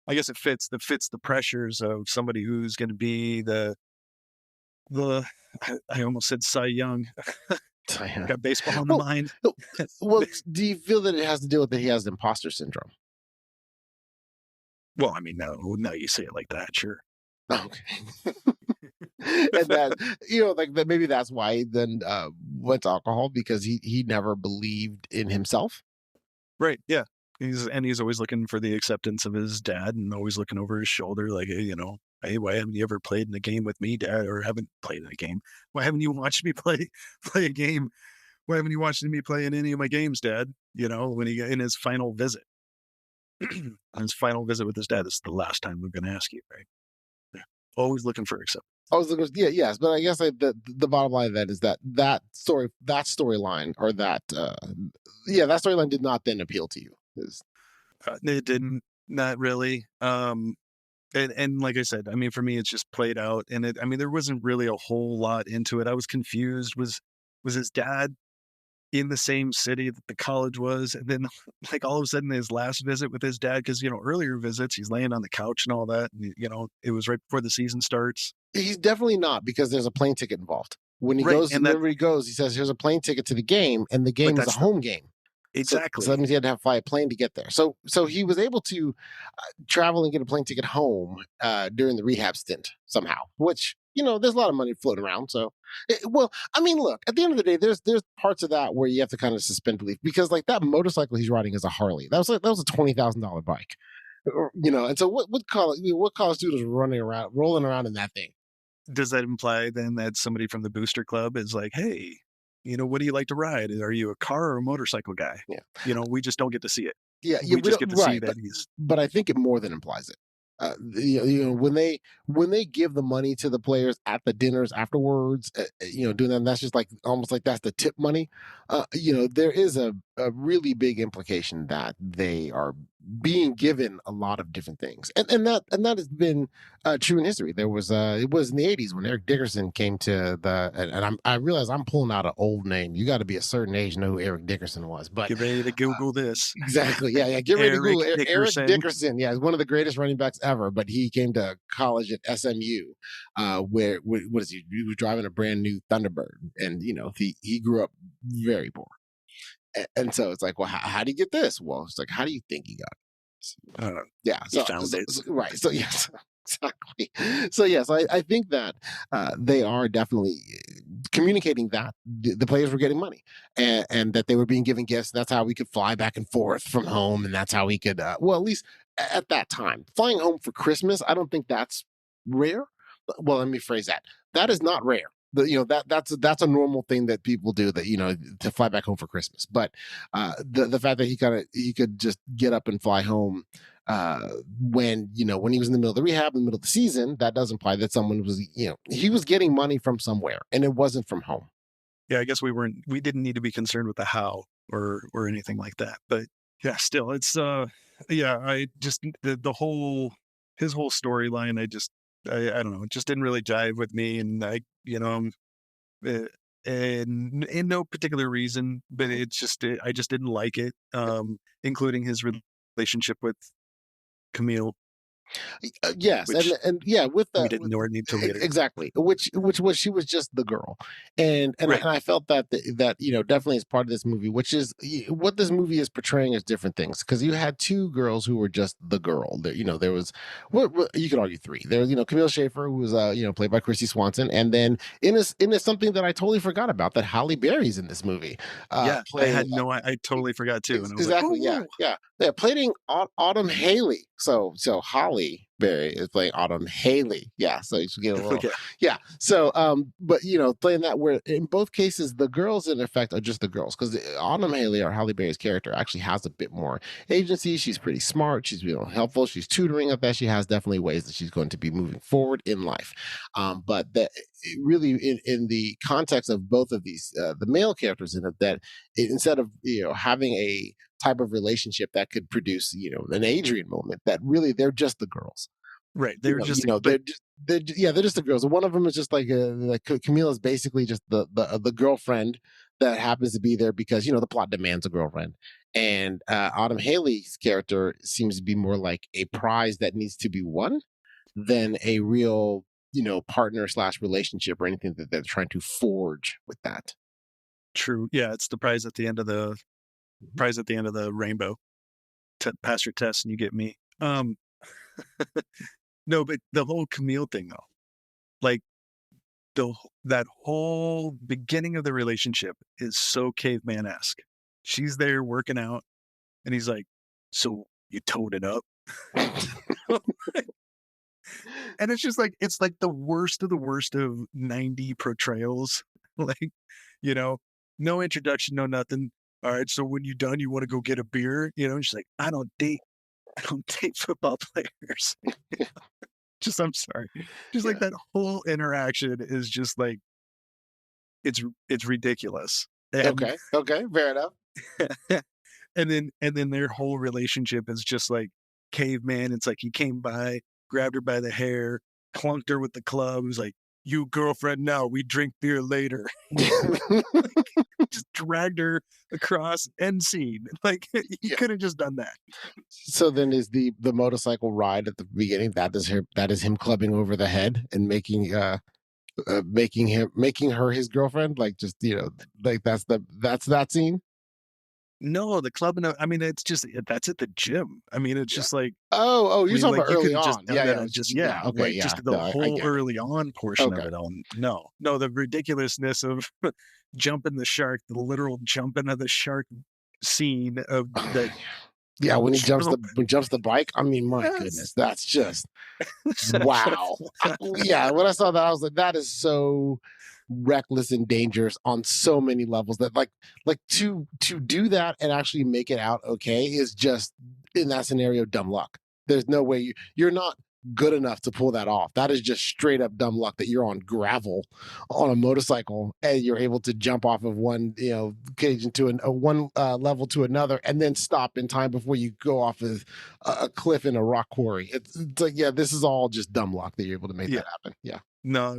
guess it fits the pressures of somebody who's going to be the I almost said Cy Young. Got baseball in the mind. Well, do you feel that it has to do with that he has imposter syndrome? Well, I mean, no, you say it like that, sure. Okay. And that, like that, maybe that's why he then went to alcohol, because he never believed in himself. Right. Yeah. He's always looking for the acceptance of his dad, and always looking over his shoulder, like, hey, why haven't you ever played in a game with me, Dad? Or haven't played in a game? Why haven't you watched me play a game? Why haven't you watched me play in any of my games, Dad? When he in his final visit, his final visit with his dad, this is the last time we're going to ask you, right? Yeah. Always looking for acceptance. Yes, but I guess the bottom line of that is that storyline, or that storyline did not then appeal to you. It didn't, not really. And like I said, I mean, for me, it's just played out, and there wasn't really a whole lot into it. I was confused. Was his dad in the same city that the college was? And then, like, all of a sudden, his last visit with his dad, because earlier visits, he's laying on the couch and all that, and it was right before the season starts. He's definitely not, because there's a plane ticket involved. When he goes, whenever he goes, he says, "Here's a plane ticket to the game," and the game is a home game. Exactly. So that means he had to fly a plane to get there. So he was able to travel and get a plane ticket home during the rehab stint somehow, which, there's a lot of money floating around. So, look, at the end of the day, there's parts of that where you have to kind of suspend belief, because like that motorcycle he's riding is a Harley. That was a $20,000 bike, and so what college student is rolling around in that thing? Does that imply then that somebody from the booster club is like, hey, what do you like to ride? Are you a car or a motorcycle guy? Yeah. We just don't get to see it. Yeah. We just get to see that he's. But I think it more than implies it. When they give the money to the players at the dinners afterwards, doing that, that's just like almost like that's the tip money. There is a really big implication that they are being given a lot of different things, and that has been true in history. There was it was in the 80s when Eric Dickerson came to I realize I'm pulling out an old name. You got to be a certain age to know who Eric Dickerson was. But get ready to Google this. Exactly. Yeah. Get ready to Google Eric Dickerson. Yeah, he's one of the greatest running backs ever. But he came to college at SMU, where what is he? He was driving a brand new Thunderbird, and he grew up very poor. And so it's like, well, how do you get this? Well, it's like, how do you think he got it? Yeah. So, right. So yes, exactly. So yes, I think that they are definitely communicating that the players were getting money, and that they were being given gifts. That's how we could fly back and forth from home, and that's how we could, at least at that time, flying home for Christmas. I don't think that's rare. Well, let me phrase that. That is not rare. That's a normal thing that people do, that to fly back home for Christmas. But the fact that he could just get up and fly home when he was in the middle of the rehab, in the middle of the season, that does imply that someone was he was getting money from somewhere, and it wasn't from home. Yeah, I guess we didn't need to be concerned with the how or anything like that. But yeah, still, it's I just the whole his whole storyline, I don't know, it just didn't really jive with me, and and in no particular reason, but I just didn't like it, including his relationship with Camille. Yes, and yeah, with we didn't know need to later. Exactly, which was she was just the girl, and right. I felt that definitely is part of this movie, which is what this movie is portraying as different things, because you had two girls who were just the girl. There was what you could argue three. There was Camille Schaefer, who was played by Christy Swanson, and then in something that I totally forgot about, that Halle Berry's in this movie. I totally forgot too. And I was exactly, like, yeah, playing Autumn Haley. So Halle Berry is playing Autumn Haley. Yeah, so you should get a little. Okay. Yeah. So, but playing that, where in both cases the girls in effect are just the girls, because Autumn Haley, or Halle Berry's character, actually has a bit more agency. She's pretty smart. She's helpful. She's tutoring at that. She has definitely ways that she's going to be moving forward in life. But really in the context of both of these, the male characters in it, that instead of having a type of relationship that could produce an Adrian moment, that really they're just the girls. Right. They were just, they're just the girls. One of them is just like Camille is basically just the girlfriend that happens to be there because the plot demands a girlfriend. And Autumn Haley's character seems to be more like a prize that needs to be won than a real partner / relationship or anything that they're trying to forge with that. True. Yeah, it's the prize at the end of the rainbow. Pass your test and you get me. No, but the whole Camille thing though, like that whole beginning of the relationship is so caveman-esque. She's there working out and he's like, so you towed it up? And it's just like, it's like the worst of 90 portrayals. Like, no introduction, no nothing. All right, so when you're done, you want to go get a beer? And she's like, I don't date football players. I'm sorry. Just like that whole interaction is just like, it's ridiculous. And, okay, fair enough. and then their whole relationship is just like caveman. It's like he came by, grabbed her by the hair, clunked her with the club. He was like, you girlfriend now, we drink beer later. Just dragged her across end scene. Like he could have just done that. So then is the motorcycle ride at the beginning, that is him clubbing over the head and making her his girlfriend? Like just like that's that scene? No, the club. I mean, it's just that's at the gym. I mean, it's just like you're talking about early on. The whole early on portion of it. No, the ridiculousness of jumping the shark, the literal jumping of the shark scene of that. Yeah, when he jumps the bike. I mean, my goodness, that's just wow. Yeah, when I saw that, I was like, that is so reckless and dangerous on so many levels, that like to do that and actually make it out okay is just, in that scenario, dumb luck. There's no way you're not good enough to pull that off. That is just straight up dumb luck that you're on gravel on a motorcycle and you're able to jump off of one occasion to one level to another and then stop in time before you go off of a cliff in a rock quarry. It's like, this is all just dumb luck that you're able to make that happen. No,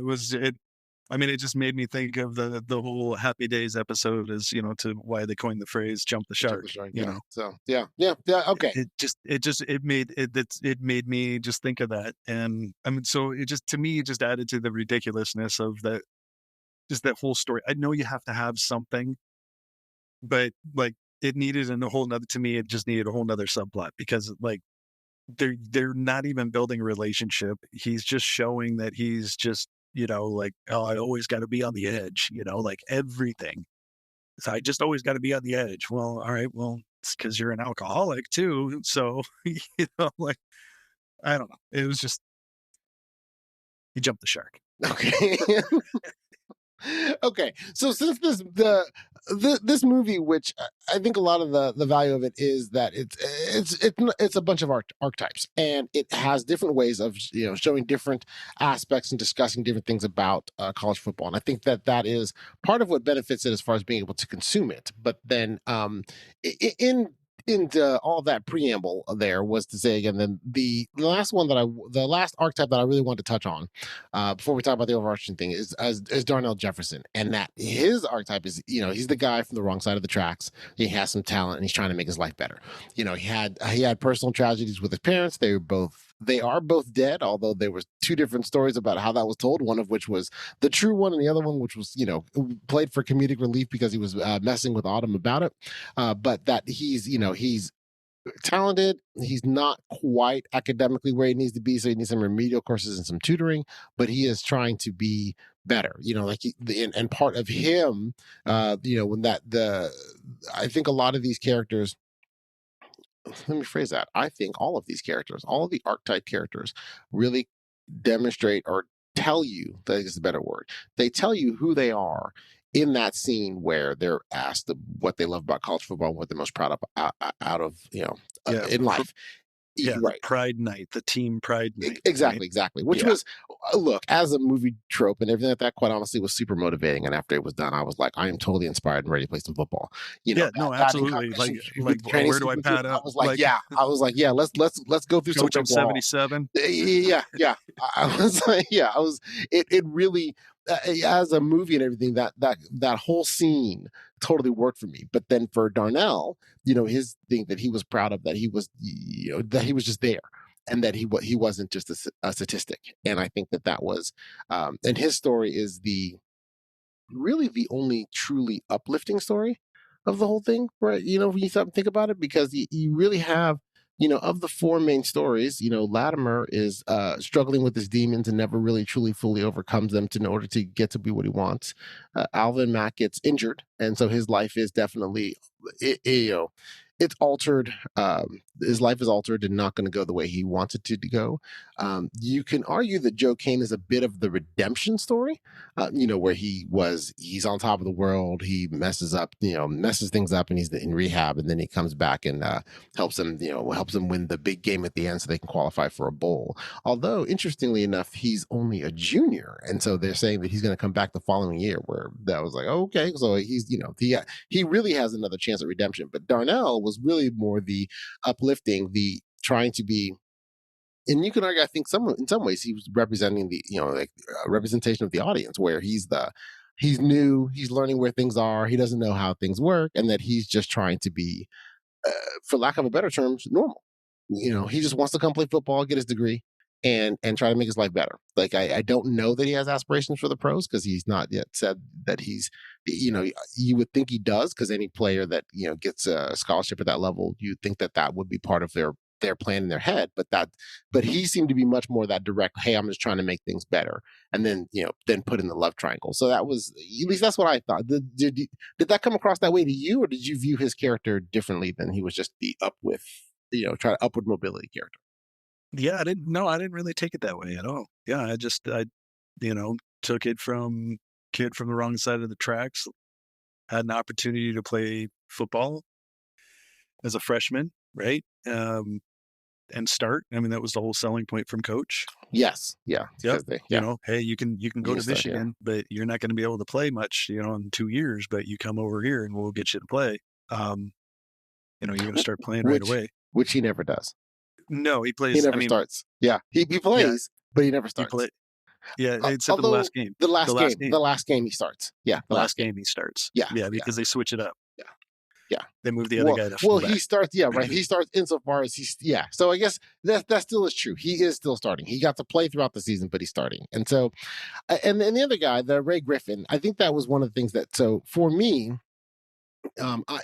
it just made me think of the whole Happy Days episode, as to why they coined the phrase "jump the shark." So okay. It made me just think of that, and I mean, so it just added to the ridiculousness of that, just that whole story. I know you have to have something, but like it needed it just needed a whole nother subplot, because like they're not even building a relationship. He's just showing that he's just. Like, oh, I always got to be on the edge, like everything. So I just always got to be on the edge. Well, all right. Well, it's because you're an alcoholic too. So, like, I don't know. It was just, he jumped the shark. Okay. Okay. So since this movie, which I think a lot of the value of it is that it's a bunch of archetypes, and it has different ways of showing different aspects and discussing different things about college football, and I think that is part of what benefits it as far as being able to consume it. But then into all that preamble there was to say again, then the last archetype that I really wanted to touch on before we talk about the overarching thing is Darnell Jefferson, and that his archetype is he's the guy from the wrong side of the tracks. He has some talent and he's trying to make his life better. He had personal tragedies with his parents. They are both dead, although there was two different stories about how that was told, one of which was the true one and the other one which was played for comedic relief because he was messing with Autumn about it, but that he's talented. He's not quite academically where he needs to be, so he needs some remedial courses and some tutoring, but he is trying to be better, and part of him, I think a lot of these characters, let me phrase that. I think all of these characters, all of the archetype characters, really demonstrate or tell you, that is a better word, they tell you who they are in that scene where they're asked what they love about college football and what they're most proud of out of in life. Yeah, right. the Pride Night, the team Pride Night. Exactly, right? exactly. Which was, look, as a movie trope and everything like that, quite honestly, was super motivating. And after it was done, I was like, I am totally inspired and ready to play some football. You know, Yeah, no, that in absolutely. combination Like with training where do I sequences, pad up? I was like, yeah, let's go through some Coach, I'm brick wall. 77. Yeah. I was like, yeah, I was. It really, as a movie and everything, that whole scene totally worked for me. But then for Darnell, you know, his thing that he was proud of, that he was, you know, that he was just there, and that he wasn't just a statistic. And I think that was, and his story is really the only truly uplifting story of the whole thing, right? You know, when you stop and think about it, because you really have, you know, of the four main stories, you know, Latimer is struggling with his demons and never really truly fully overcomes them in order to get to be what he wants. Alvin Mack gets injured, and so his life is definitely, you know, it's altered. His life is altered and not going to go the way he wants it to go. You can argue that Joe Kane is a bit of the redemption story, you know, where he's on top of the world, he messes things up, and he's in rehab, and then he comes back and helps him win the big game at the end so they can qualify for a bowl. Although, interestingly enough, he's only a junior, and so they're saying that he's going to come back the following year, where that was like, okay, so he's, you know, he really has another chance at redemption. But Darnell was really more the uplifting, the trying to be, and you can argue, I think in some ways he was representing the, you know, like representation of the audience, where he's new, he's learning where things are, he doesn't know how things work, and that he's just trying to be, for lack of a better terms, normal. You know, he just wants to come play football, get his degree, and try to make his life better. Like, I don't know that he has aspirations for the pros, because he's not yet said that he's, you know, you would think he does, because any player that, you know, gets a scholarship at that level, you'd think that would be part of their plan in their head. But he seemed to be much more that direct, hey, I'm just trying to make things better, and then, you know, then put in the love triangle. So that was, at least that's what I thought. Did that come across that way to you, or did you view his character differently than he was just the try upward mobility character? Yeah, I didn't really take it that way at all. Yeah, I you know, took it from kid from the wrong side of the tracks, had an opportunity to play football as a freshman, right? And start. I mean, that was the whole selling point from coach. Yes. Yeah. Yep. You know, hey, you can go to Michigan, but you're not going to be able to play much, you know, in 2 years, but you come over here and we'll get you to play. You know, you're going to start playing right away. Which he never does. No, he plays. He never starts. Yeah. He plays, but he never starts. Except for the last game. The last game he starts. Yeah. The last game he starts. Yeah. Yeah, because they switch it up. Yeah. They move the other guy to fullback. He starts, yeah, right. He starts insofar as So I guess that still is true. He is still starting. He got to play throughout the season, but he's starting. And so, and the other guy, the Ray Griffin, I think that was one of the things that, so for me, I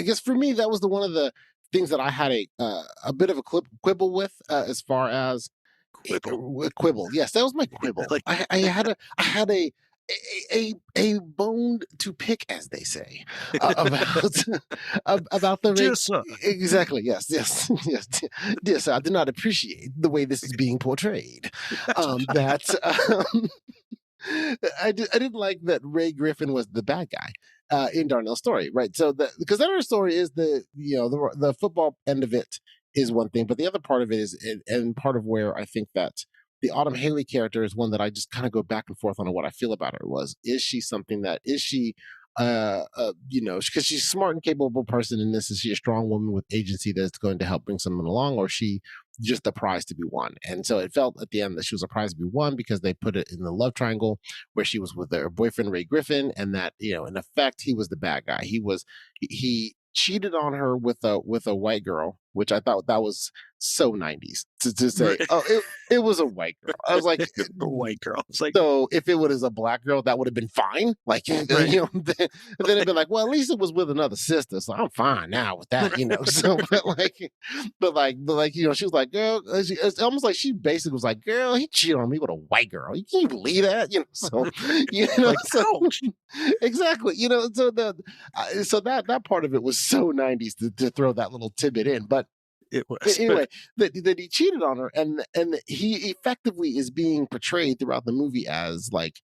guess for me, that was one of the things that I had a bit of a quibble with, as far as quibble. Yes, that was my quibble. Like I had a bone to pick, as they say, about the exactly. Yes. Dear sir, I did not appreciate the way this is being portrayed. I didn't like that Ray Griffin was the bad guy in Darnell's story, right? So because that other story is the football end of it is one thing, but the other part of it is, and part of where I think that the Autumn Haley character is one that I just kind of go back and forth on what I feel about her. Is she because she's a smart and capable person in this, is she a strong woman with agency that's going to help bring someone along, or is she just a prize to be won? And so it felt at the end that she was a prize to be won, because they put it in the love triangle where she was with her boyfriend Ray Griffin, and that, you know, in effect, he was the bad guy. He cheated on her with a white girl, which I thought that was so 90s to say, oh, it was a white girl. I was like, a white girl. It's like, so if it was a black girl, that would have been fine. Like, you know, then it'd be like, well, at least it was with another sister, so I'm fine now with that, you know. So, but like, you know, she was like, girl, it's almost like she basically was like, girl, he cheated on me with a white girl. Can you believe that? You know, so you know, like, so exactly, you know, so that part of it was so 90s to throw that little tidbit in, but. It was. Anyway, that he cheated on her, and he effectively is being portrayed throughout the movie as like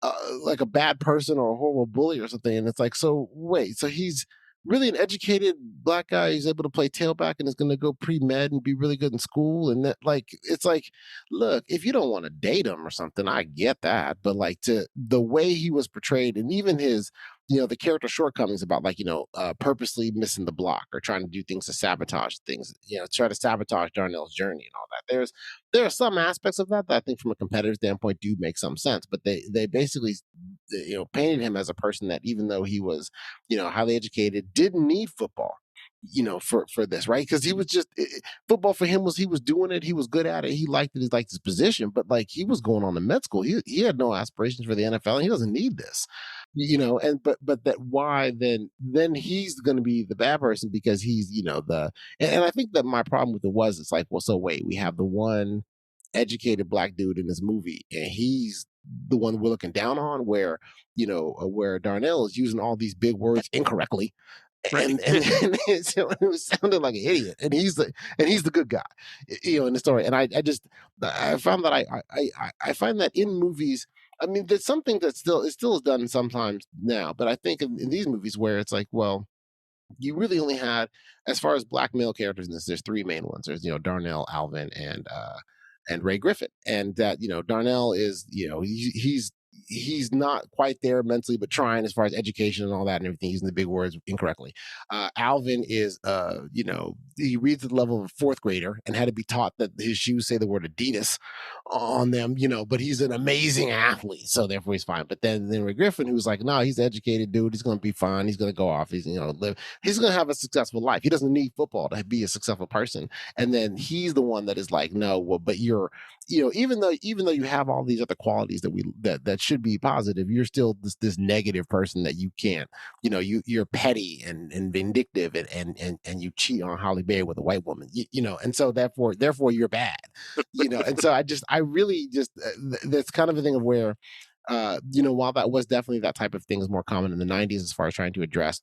a bad person or a horrible bully or something. And it's like, so wait, so he's really an educated black guy who's able to play tailback and is going to go pre-med and be really good in school. And that, like, it's like, look, if you don't want to date him or something, I get that. But like, to the way he was portrayed, and even his, the character shortcomings about, like, purposely missing the block or trying to do things to sabotage things, try to sabotage Darnell's journey and all that. There are some aspects of that I think from a competitive standpoint do make some sense, but they basically, painted him as a person that, even though he was, highly educated, didn't need football, for this, right? Because he was just football for him was, he was doing it, he was good at it, he liked it, he liked his position, but like, he was going on to med school, he had no aspirations for the NFL, and he doesn't need this, and but that, why then he's going to be the bad person because he's, and I think that my problem with it was, it's like, well, so wait, we have the one educated black dude in this movie, and he's the one we're looking down on, where where Darnell is using all these big words incorrectly, Right. and it was sounding like an idiot, and he's the good guy, in the story. And I found that I find that in movies, I mean, there's something that still is done sometimes now, but I think in these movies where it's like, well, you really only had, as far as black male characters in this, there's three main ones. There's, Darnell, Alvin, and Ray Griffin. And that, Darnell is, he's not quite there mentally, but trying as far as education and all that and everything, using the big words incorrectly. Alvin is, he reads at the level of a fourth grader and had to be taught that his shoes say the word Adidas on them, but he's an amazing athlete, so therefore he's fine. But then Ray Griffin, who's like, no, he's an educated dude, he's going to be fine, he's going to go off, he's, live, he's going to have a successful life, he doesn't need football to be a successful person. And then he's the one that is like, no, well, but you're, even though you have all these other qualities that should be positive, you're still this negative person that you can't, you're petty and vindictive, and you cheat on Holly Berry with a white woman, and so therefore you're bad, and so I really just, that's kind of a thing of where, while that was definitely, that type of thing is more common in the 90s as far as trying to address,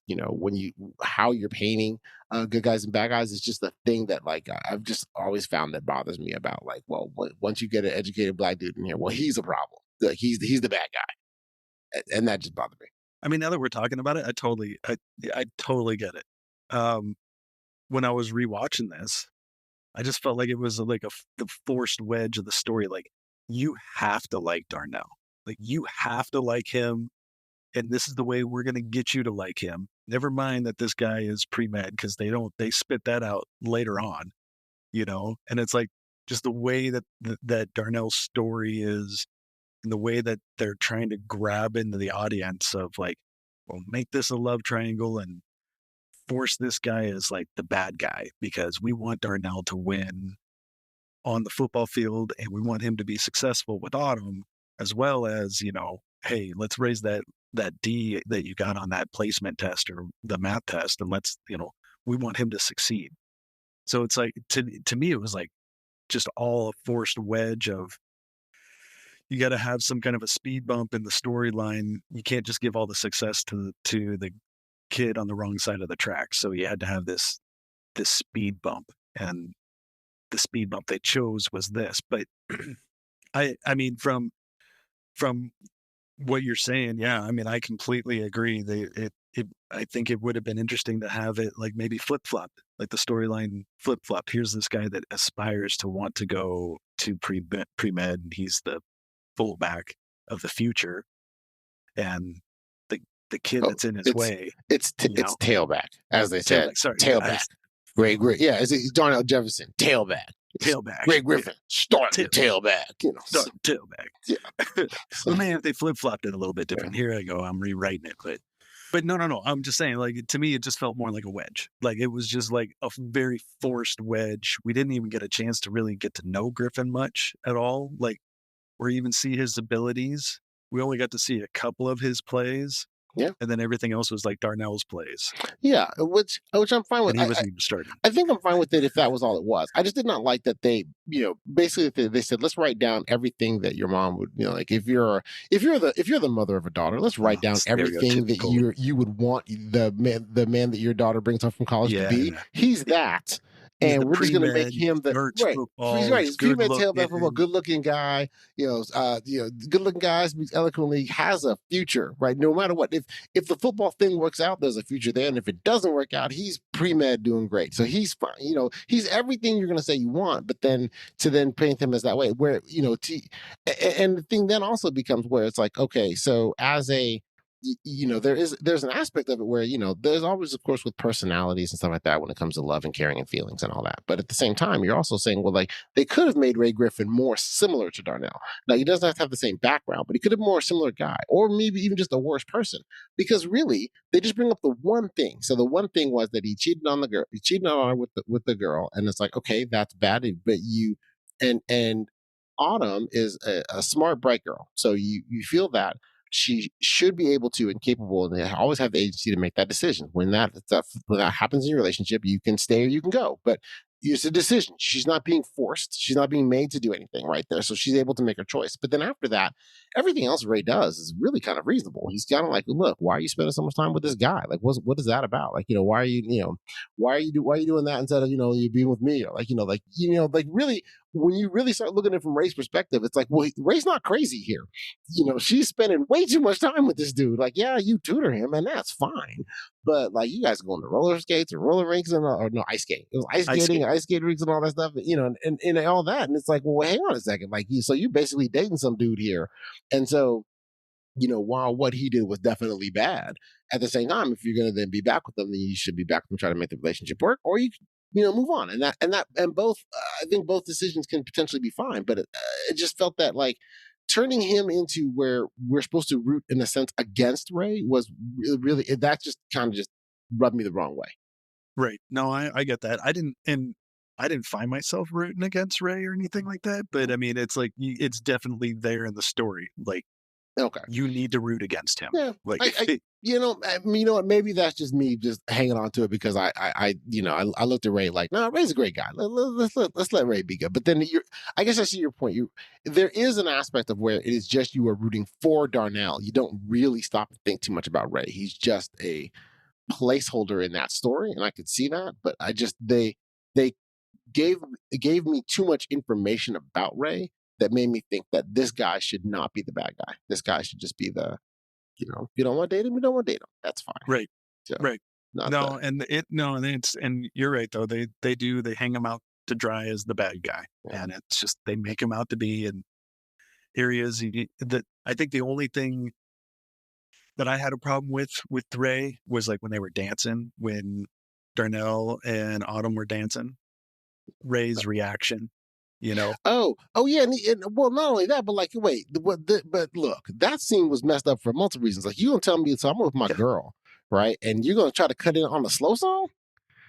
how you're painting good guys and bad guys, is just a thing that, like, I've just always found that bothers me about, like, well, once you get an educated black dude in here, well, he's a problem. Like, he's the bad guy. And that just bothered me. I mean, now that we're talking about it, I totally get it. When I was rewatching this, I just felt like it was like the forced wedge of the story. Like, you have to like Darnell. Like, you have to like him, and this is the way we're going to get you to like him. Never mind that this guy is pre-med, because they spit that out later on, and it's like, just the way that Darnell's story is, and the way that they're trying to grab into the audience of, like, well, make this a love triangle and force this guy as, like, the bad guy, because we want Darnell to win on the football field, and we want him to be successful with Autumn, as well as, hey, let's raise that D that you got on that placement test or the math test, and let's, we want him to succeed. So it's like, to me, it was like just all a forced wedge of, you got to have some kind of a speed bump in the storyline. You can't just give all the success to the kid on the wrong side of the track. So you had to have this speed bump, and the speed bump they chose was this. But I mean, from what you're saying, yeah, I mean, I completely agree. I think it would have been interesting to have it, like, maybe flip-flopped, like the storyline flip-flopped. Here's this guy that aspires to want to go to pre-med, and he's the fullback of the future, and the kid that's in his way. It's tailback, as they said. Tailback. Ray Griffin. Yeah, it's Darnell Jefferson. Tailback. Ray Griffin. Starting tailback. Starting tailback. Yeah. Well, man, if they flip-flopped it a little bit different. Here I go. I'm rewriting it, but no. I'm just saying, like, to me, it just felt more like a wedge. Like, it was just like a very forced wedge. We didn't even get a chance to really get to know Griffin much at all, like, or even see his abilities. We only got to see a couple of his plays. Yeah. And then everything else was like Darnell's plays. Yeah, which I'm fine with. And he wasn't even starting. I think I'm fine with it if that was all it was. I just did not like that they, basically they said, let's write down everything that your mom would, like, if you're the mother of a daughter, let's write down everything that you would want the man that your daughter brings home from college to be. He's that. and the we're just going to make pre-med, him the starts right. football, He's right. he's He's good pre-med tailback football, looking. good-looking guy. Good-looking guy speaks eloquently, has a future, right? No matter what, if the football thing works out, there's a future there, and if it doesn't work out, he's pre-med doing great. So he's fine. He's everything you're going to say you want, but then to paint him as that way, where and the thing then also becomes where it's like, okay, so as a there's an aspect of it where there's always, of course, with personalities and stuff like that when it comes to love and caring and feelings and all that, but at the same time you're also saying, well, like, they could have made Ray Griffin more similar to Darnell. Now, he doesn't have to have the same background, but he could have been a more similar guy, or maybe even just a worse person, because really they just bring up the one thing. So the one thing was that he cheated on her with the girl, and it's like, okay, that's bad, but and Autumn is a smart, bright girl, so you feel that she should be able to and capable, and they always have the agency to make that decision. When that happens in your relationship, you can stay or you can go, but it's a decision. She's not being forced. She's not being made to do anything right there. So she's able to make her choice. But then after that, everything else Ray does is really kind of reasonable. He's kind of like, look, why are you spending so much time with this guy? Like, what is that about? Like, why are you doing that instead of, you being with me? Or like really, when you really start looking at it from Ray's perspective, it's like, well, Ray's not crazy here. She's spending way too much time with this dude. Like, yeah, you tutor him and that's fine. But like, you guys are going to roller skates or roller rinks or no, ice skating. It was ice skating, ice skate rinks and all that stuff, and all that. And it's like, well, hang on a second. Like, so you basically dating some dude here. And so, while what he did was definitely bad, at the same time, if you're going to then be back with them, then you should be back with them, try to make the relationship work, or you move on. And both, I think both decisions can potentially be fine, but it just felt that like turning him into where we're supposed to root in a sense against Ray was really that just kind of just rubbed me the wrong way. Right. No, I get that. I didn't find myself rooting against Ray or anything like that, but I mean, it's like, it's definitely there in the story. Like, okay, you need to root against him. Yeah, like what? Maybe that's just me just hanging on to it because I looked at Ray like, no, Ray's a great guy. Let's let Ray be good. But then I guess I see your point. There is an aspect of where it is just you are rooting for Darnell. You don't really stop and think too much about Ray. He's just a placeholder in that story, and I could see that. But I just they gave me too much information about Ray that made me think that this guy should not be the bad guy. This guy should just be the, if you don't want to date him, you don't want to date him. That's fine. Right. So, right. And you're right though. They hang him out to dry as the bad guy, and it's just, they make him out to be, and here he is. I think the only thing that I had a problem with Ray was like when they were dancing, when Darnell and Autumn were dancing, Ray's reaction. Oh yeah, and well, not only that, but like, wait, but look, that scene was messed up for multiple reasons. Like, you gonna tell me, so I'm with my girl, right, and you're gonna try to cut in on a slow song,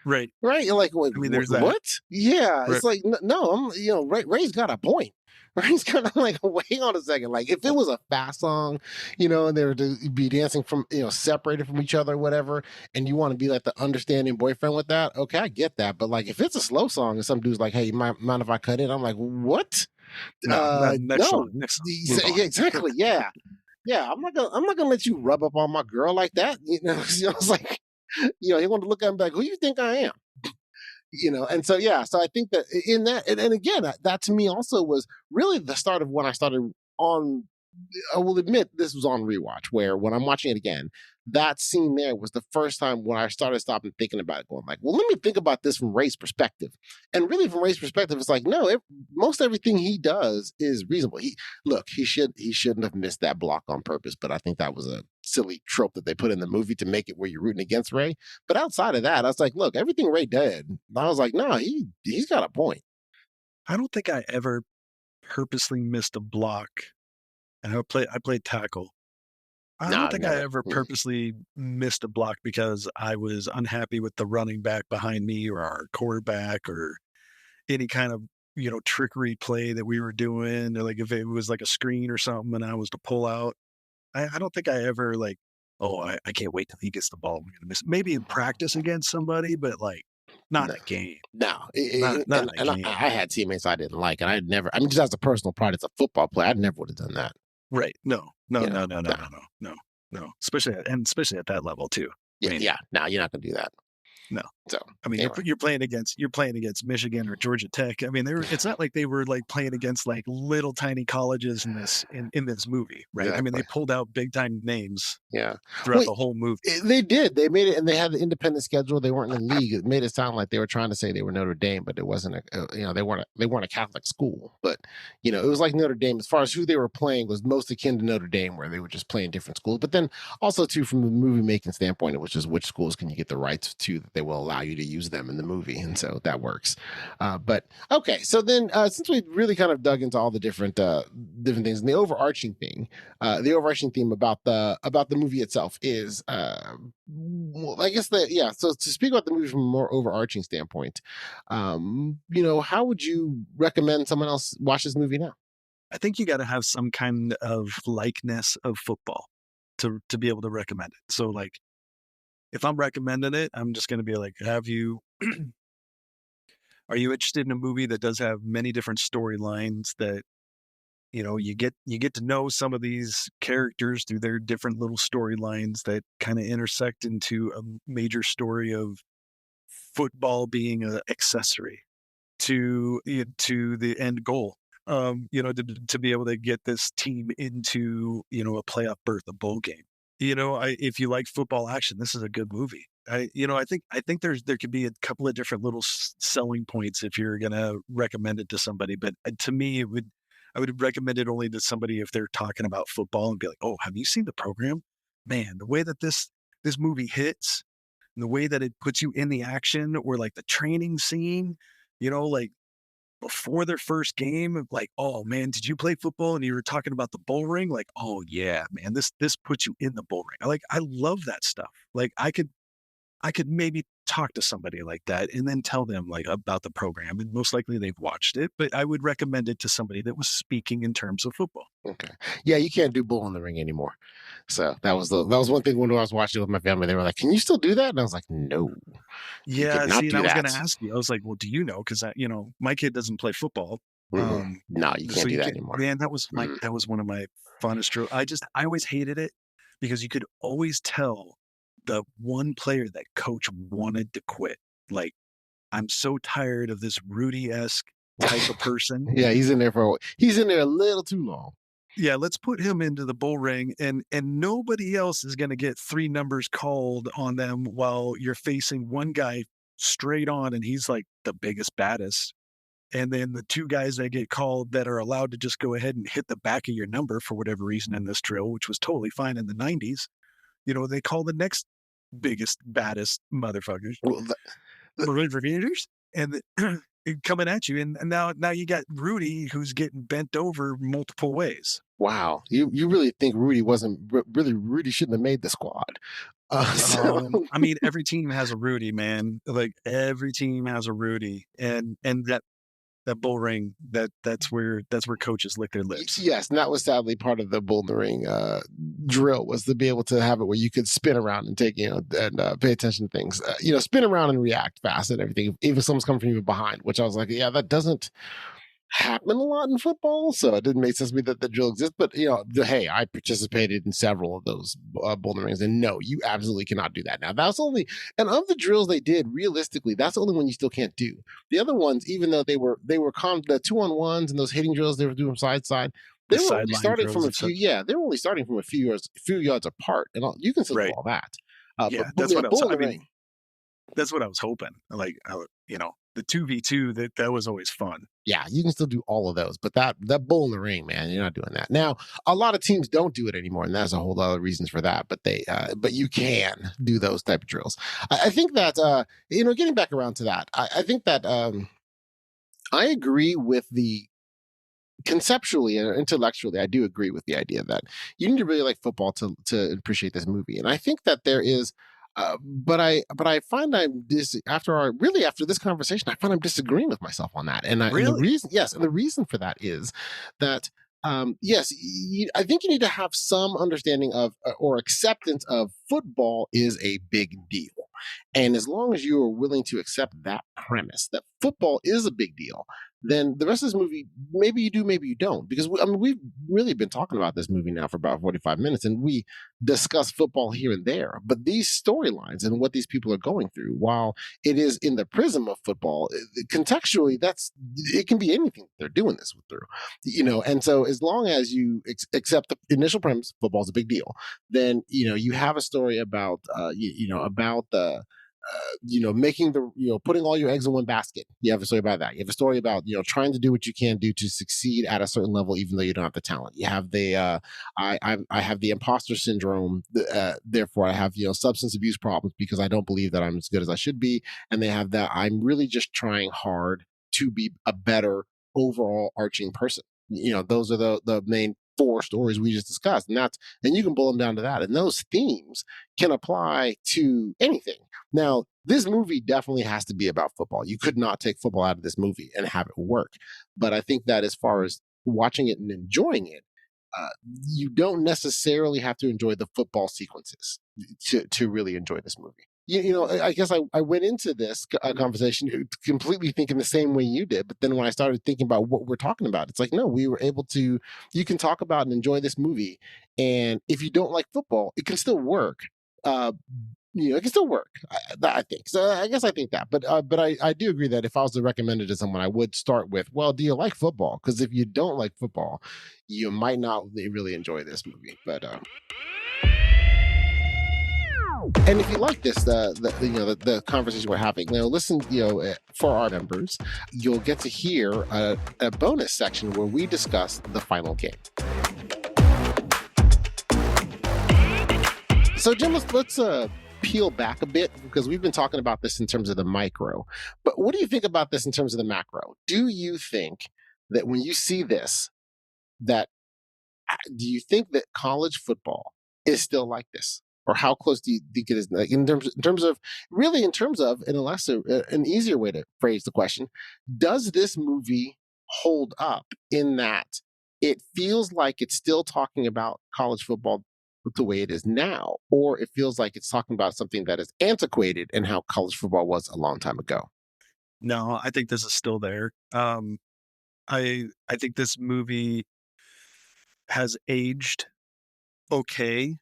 right? You're like, wait, there's that. What? Yeah, right. It's like, no, Ray's got a point. Ray's kind of like, wait on a second. Like, if it was a fast song, and they were to be dancing from, separated from each other or whatever, and you want to be like the understanding boyfriend with that, okay, I get that. But like, if it's a slow song and some dude's like, hey, mind if I cut in? I'm like, what? Next song. Yeah, exactly. Yeah. Yeah, I'm not gonna let you rub up on my girl like that. I was like, he wanted to look at him like, who you think I am? And so, yeah, so I think that in that, and again, that to me also was really the start of when I started on, I will admit this was on rewatch, where when I'm watching it again, that scene there was the first time when I started stopping thinking about it, going like, well, let me think about this from Ray's perspective. And really from Ray's perspective, it's like, no, most everything he does is reasonable. He shouldn't have missed that block on purpose, but I think that was a silly trope that they put in the movie to make it where you're rooting against Ray. But outside of that, I was like, look, everything Ray did, I was like, no, he's got a point. I don't think I ever purposely missed a block. And I played tackle. I don't think I ever purposely missed a block because I was unhappy with the running back behind me or our quarterback or any kind of, trickery play that we were doing. Or like if it was like a screen or something and I was to pull out. I don't think I ever like, I can't wait till he gets the ball. I'm gonna miss it. Maybe in practice against somebody, but like not in a game. No. Not in a game. I had teammates I didn't like, and I'd never, just as a personal pride, as a football player, I never would have done that. Right. No. Especially at that level too. Yeah. No, you're not going to do that. No. So I mean, anyway. you're playing against Michigan or Georgia Tech. I mean, it's not like they were like playing against like little tiny colleges in this movie, right? Exactly. I mean, they pulled out big time names. Yeah. Throughout the whole movie. They did. They made it, and they had the independent schedule. They weren't in the league. It made it sound like they were trying to say they were Notre Dame, but it wasn't. They weren't a Catholic school. But it was like Notre Dame as far as who they were playing was most akin to Notre Dame, where they were just playing different schools. But then also too, from the movie making standpoint, it was just which schools can you get the rights to that they will allow you to use them in the movie, and so that works. But okay, so then since we really kind of dug into all the different things, and the overarching theme about the movie itself is I guess so to speak about the movie from a more overarching standpoint, how would you recommend someone else watch this movie now? I think you got to have some kind of likeness of football to be able to recommend it. So like if I'm recommending it, I'm just going to be like, are you interested in a movie that does have many different storylines that you get to know some of these characters through their different little storylines that kind of intersect into a major story of football being an accessory to the end goal. To be able to get this team into a playoff berth, a bowl game. If you like football action, this is a good movie. I think there could be a couple of different little selling points if you're gonna recommend it to somebody, but to me I would recommend it only to somebody if they're talking about football and be like, oh, have you seen the program? Man, the way that this movie hits and the way that it puts you in the action, or like the training scene, like before their first game, like, oh man, did you play football? And you were talking about the bull ring. Like, oh yeah, man, this puts you in the bull ring. I love that stuff. Like I could maybe talk to somebody like that and then tell them like about the program, and most likely they've watched it, but I would recommend it to somebody that was speaking in terms of football. Okay. Yeah, you can't do bull in the ring anymore. So that was one thing when I was watching it with my family. They were like, "Can you still do that?" And I was like, "No." Yeah, see, and I was going to ask you. I was like, "Well, do you know?" Because my kid doesn't play football. No, you can't do that anymore. Man, that was one of my funnest drills. I always hated it because you could always tell the one player that coach wanted to quit. Like, I'm so tired of this Rudy-esque type of person. Yeah, he's in there a little too long. Yeah, let's put him into the bull ring, and nobody else is going to get 3 numbers called on them while you're facing one guy straight on, and he's like the biggest, baddest. And then the 2 guys that get called that are allowed to just go ahead and hit the back of your number for whatever reason in this drill, which was totally fine in the 90s. They call the next biggest, baddest motherfuckers. And coming at you, and now you got Rudy who's getting bent over multiple ways. Wow, you really think Rudy shouldn't have made the squad? I mean, every team has a Rudy, man. Like every team has a Rudy, and that bull ring, that's where coaches lick their lips. Yes, and that was sadly part of the bull in the ring drill, was to be able to have it where you could spin around and take and pay attention to things. Spin around and react fast and everything, even if someone's coming from you behind. Which I was like, yeah, that doesn't happen a lot in football, so it didn't make sense to me that the drill exists. But hey, I participated in several of those bull rings, and no, you absolutely cannot do that. Now that's only, and of the drills they did, realistically, that's the only one you still can't do. The other ones, even though they were the 2-on-1s and those hitting drills they were doing side to side, they were only starting from a few. Yeah, they were only starting from a few yards apart, and you can still do all that. That's what that's what I was hoping. Like, the 2v2, that was always fun. Yeah, you can still do all of those, but that bull in the ring, man, you're not doing that. Now, a lot of teams don't do it anymore, and there's a whole lot of reasons for that. But but you can do those type of drills. I think that getting back around to that, I think that I agree with the conceptually and intellectually. I do agree with the idea that you need to really like football to appreciate this movie, and I think that there is. But I find after this conversation, I find I'm disagreeing with myself on that. And the reason for that is that yes, I think you need to have some understanding of or acceptance of football is a big deal. And as long as you are willing to accept that premise, that football is a big deal, then the rest of this movie, maybe you do, maybe you don't. Because we've really been talking about this movie now for about 45 minutes, and we discuss football here and there. But these storylines and what these people are going through, while it is in the prism of football, contextually, it can be anything they're doing this through, And so as long as you accept the initial premise, football's a big deal, then, you have a story about, about the, making putting all your eggs in one basket. You have a story about that. You have a story about, trying to do what you can do to succeed at a certain level, even though you don't have the talent. You have the, I have the imposter syndrome. Therefore I have, substance abuse problems because I don't believe that I'm as good as I should be. And they have that I'm really just trying hard to be a better overall arching person. Those are the main 4 stories we just discussed, and you can boil them down to that. And those themes can apply to anything. Now, this movie definitely has to be about football. You could not take football out of this movie and have it work. But I think that as far as watching it and enjoying it, you don't necessarily have to enjoy the football sequences to really enjoy this movie. I guess I went into this conversation completely thinking the same way you did. But then when I started thinking about what we're talking about, it's like, no, we were able to, you can talk about and enjoy this movie. And if you don't like football, it can still work. It can still work, I think. So I guess I think that. But I do agree that if I was to recommend it to someone, I would start with, well, do you like football? Because if you don't like football, you might not really enjoy this movie. But and if you like this, the conversation we're having, listen, for our members, you'll get to hear a bonus section where we discuss the final game. So, Jim, let's peel back a bit, because we've been talking about this in terms of the micro. But what do you think about this in terms of the macro? Do you think that when you see this, do you think that college football is still like this? Or how close do you think it is? Like in terms of, and unless an easier way to phrase the question, does this movie hold up in that it feels like it's still talking about college football the way it is now, or it feels like it's talking about something that is antiquated and how college football was a long time ago? No, I think this is still there. I think this movie has aged okay,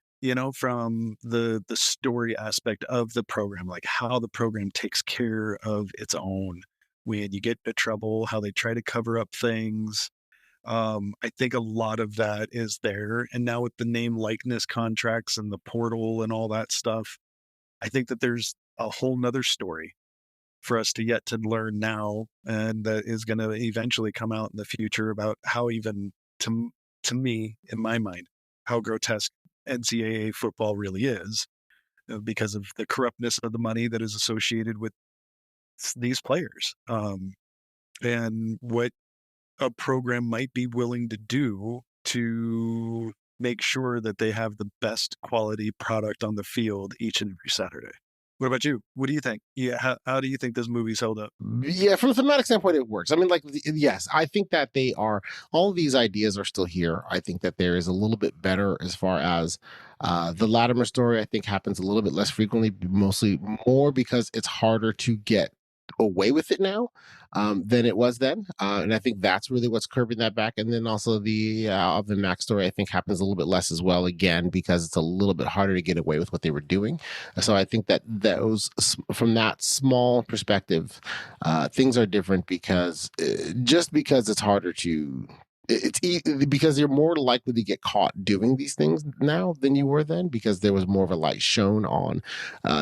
from the story aspect of the program, like how the program takes care of its own when you get into trouble, how they try to cover up things. I think a lot of that is there. And now with the name likeness contracts and the portal and all that stuff, I think that there's a whole nother story for us to yet to learn now, and that is going to eventually come out in the future about how, even to me, in my mind, how grotesque NCAA football really is, because of the corruptness of the money that is associated with these players, and what a program might be willing to do to make sure that they have the best quality product on the field each and every Saturday. What about you? What do you think? Yeah, how do you think this movie's held up? Yeah, from a thematic standpoint, it works. I mean, yes, I think that all of these ideas are still here. I think that there is a little bit better as far as the Latimer story, I think, happens a little bit less frequently, mostly more because it's harder to get away with it now than it was then. And I think that's really what's curbing that back. And then also the Alvin Mack story, I think, happens a little bit less as well, again, because it's a little bit harder to get away with what they were doing. So I think that those, from that small perspective, things are different because just because it's harder to, because you're more likely to get caught doing these things now than you were then, because there was more of a light shown on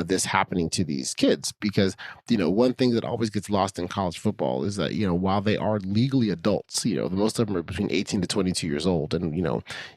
this happening to these kids. Because, one thing that always gets lost in college football is that, while they are legally adults, most of them are between 18 to 22 years old. And,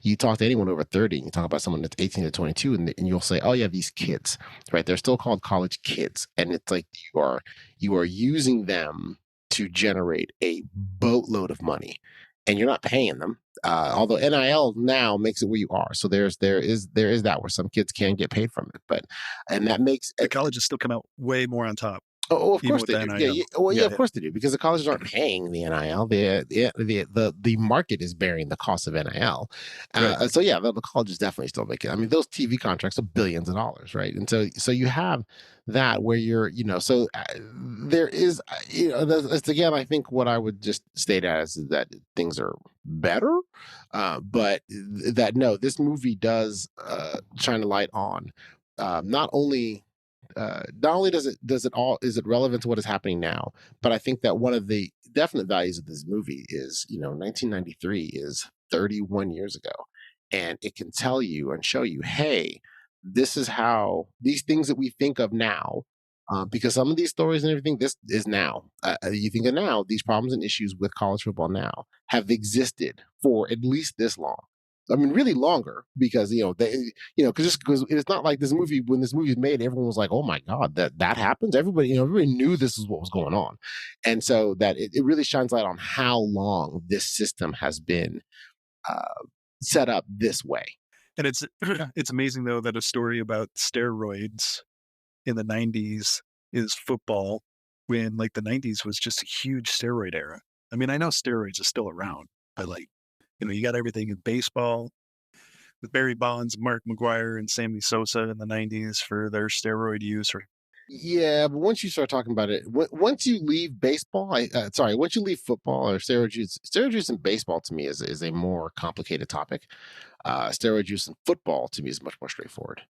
you talk to anyone over 30 and you talk about someone that's 18 to 22 and you'll say, oh yeah, these kids, right? They're still called college kids. And it's like you are using them to generate a boatload of money. And you're not paying them, although NIL now makes it where you are. So there is that where some kids can get paid from it, and that makes the colleges still come out way more on top. Oh, of even course with they the do. NIL. Yeah, of course they do, because the colleges aren't paying the NIL. The market is bearing the cost of NIL. Right. So yeah, the colleges definitely still make it. I mean, those TV contracts are billions of dollars, right? And so you have that where you're, so there is, that's again, I think what I would just state as is that things are better, but that no, this movie does shine a light on not only does it all is it relevant to what is happening now, but I think that one of the definite values of this movie is 1993 is 31 years ago, and it can tell you and show you, hey, this is how these things that we think of now. Because some of these stories and everything, this is now. You think of now, these problems and issues with college football now have existed for at least this long. I mean, really longer, because because it's not like this movie. When this movie was made, everyone was like, "Oh my god, that happens." Everybody knew this is what was going on, and so that it really shines light on how long this system has been uh, set up this way. And it's amazing though that a story about steroids in the 90s is football, when like the 90s was just a huge steroid era. I mean, I know steroids are still around, but like, you got everything in baseball with Barry Bonds, Mark McGuire, and Sammy Sosa in the 90s for their steroid use. Yeah, but once you start talking about it, once you leave baseball, once you leave football or steroid use in baseball to me is a more complicated topic. Steroid use in football to me is much more straightforward.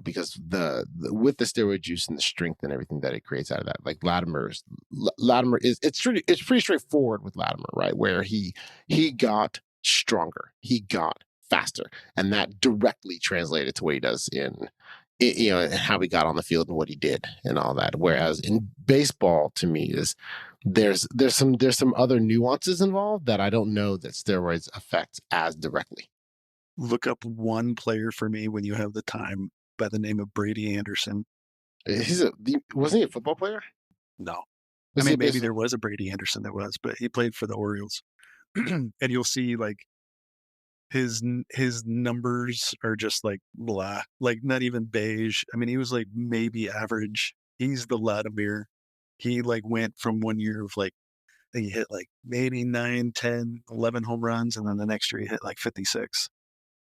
Because with the steroid use and the strength and everything that it creates out of that, like Latimer is it's pretty straightforward with Latimer, right? Where he got stronger, he got faster, and that directly translated to what he does and how he got on the field and what he did and all that. Whereas in baseball, to me, is there's some other nuances involved that I don't know that steroids affect as directly. Look up one player for me when you have the time by the name of Brady Anderson. Wasn't he a football player? No. I mean, maybe there was a Brady Anderson that was, but he played for the Orioles. And you'll see like his numbers are just like blah, like not even beige. I mean, he was like maybe average. He's the Latimer. He like went from 1 year of like, I think he hit like maybe 9, 10, 11 home runs. And then the next year he hit like 56.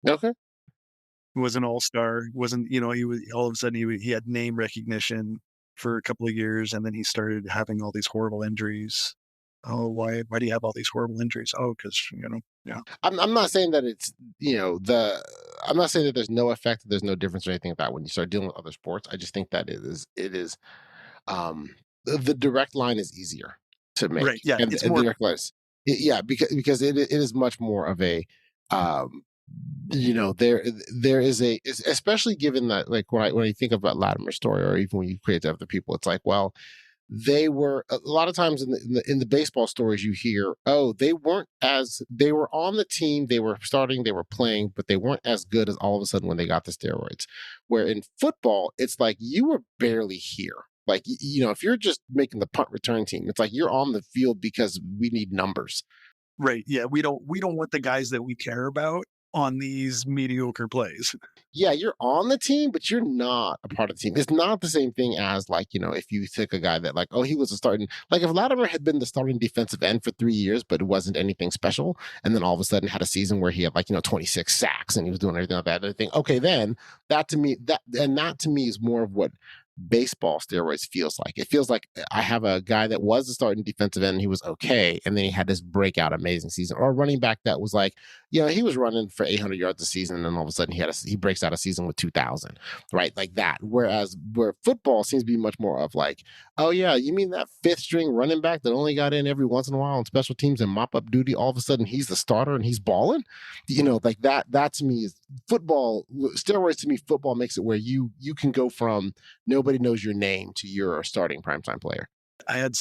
Okay. He was an all-star. Wasn't, he was all of a sudden he had name recognition for a couple of years, and then he started having all these horrible injuries. Oh, why do you have all these horrible injuries? Oh, because yeah. I'm not saying that it's I'm not saying that there's no effect, there's no difference or anything like that when you start dealing with other sports. I just think that it is the direct line is easier to make. Right. Yeah. And it's the more direct line because it is much more of a there is especially given that, like, when I think about Latimer's story, or even when you create other people, it's like, well, they were a lot of times in the baseball stories you hear, oh, they were on the team, they were starting, they were playing, but they weren't as good as all of a sudden when they got the steroids. Where in football, it's like you were barely here. Like, if you're just making the punt return team, it's like you're on the field because we need numbers. Right. Yeah. We don't want the guys that we care about on these mediocre plays. Yeah, you're on the team, but you're not a part of the team. It's not the same thing as, like, if you took a guy that, like, oh, he was a starting, like, if Latimer had been the starting defensive end for 3 years, but it wasn't anything special, and then all of a sudden had a season where he had, like, 26 sacks and he was doing everything like that, I think, okay, then that to me is more of what baseball steroids feels like. It feels like I have a guy that was the starting defensive end and he was okay, and then he had this breakout amazing season, or a running back that was like, he was running for 800 yards a season, and then all of a sudden he breaks out a season with 2,000, right? Like that. Whereas where football seems to be much more of like, oh yeah, you mean that fifth string running back that only got in every once in a while on special teams and mop up duty, all of a sudden he's the starter and he's balling, like that to me is football. Steroids to me, football makes it where you can go from nobody knows your name to you're a starting primetime player. I had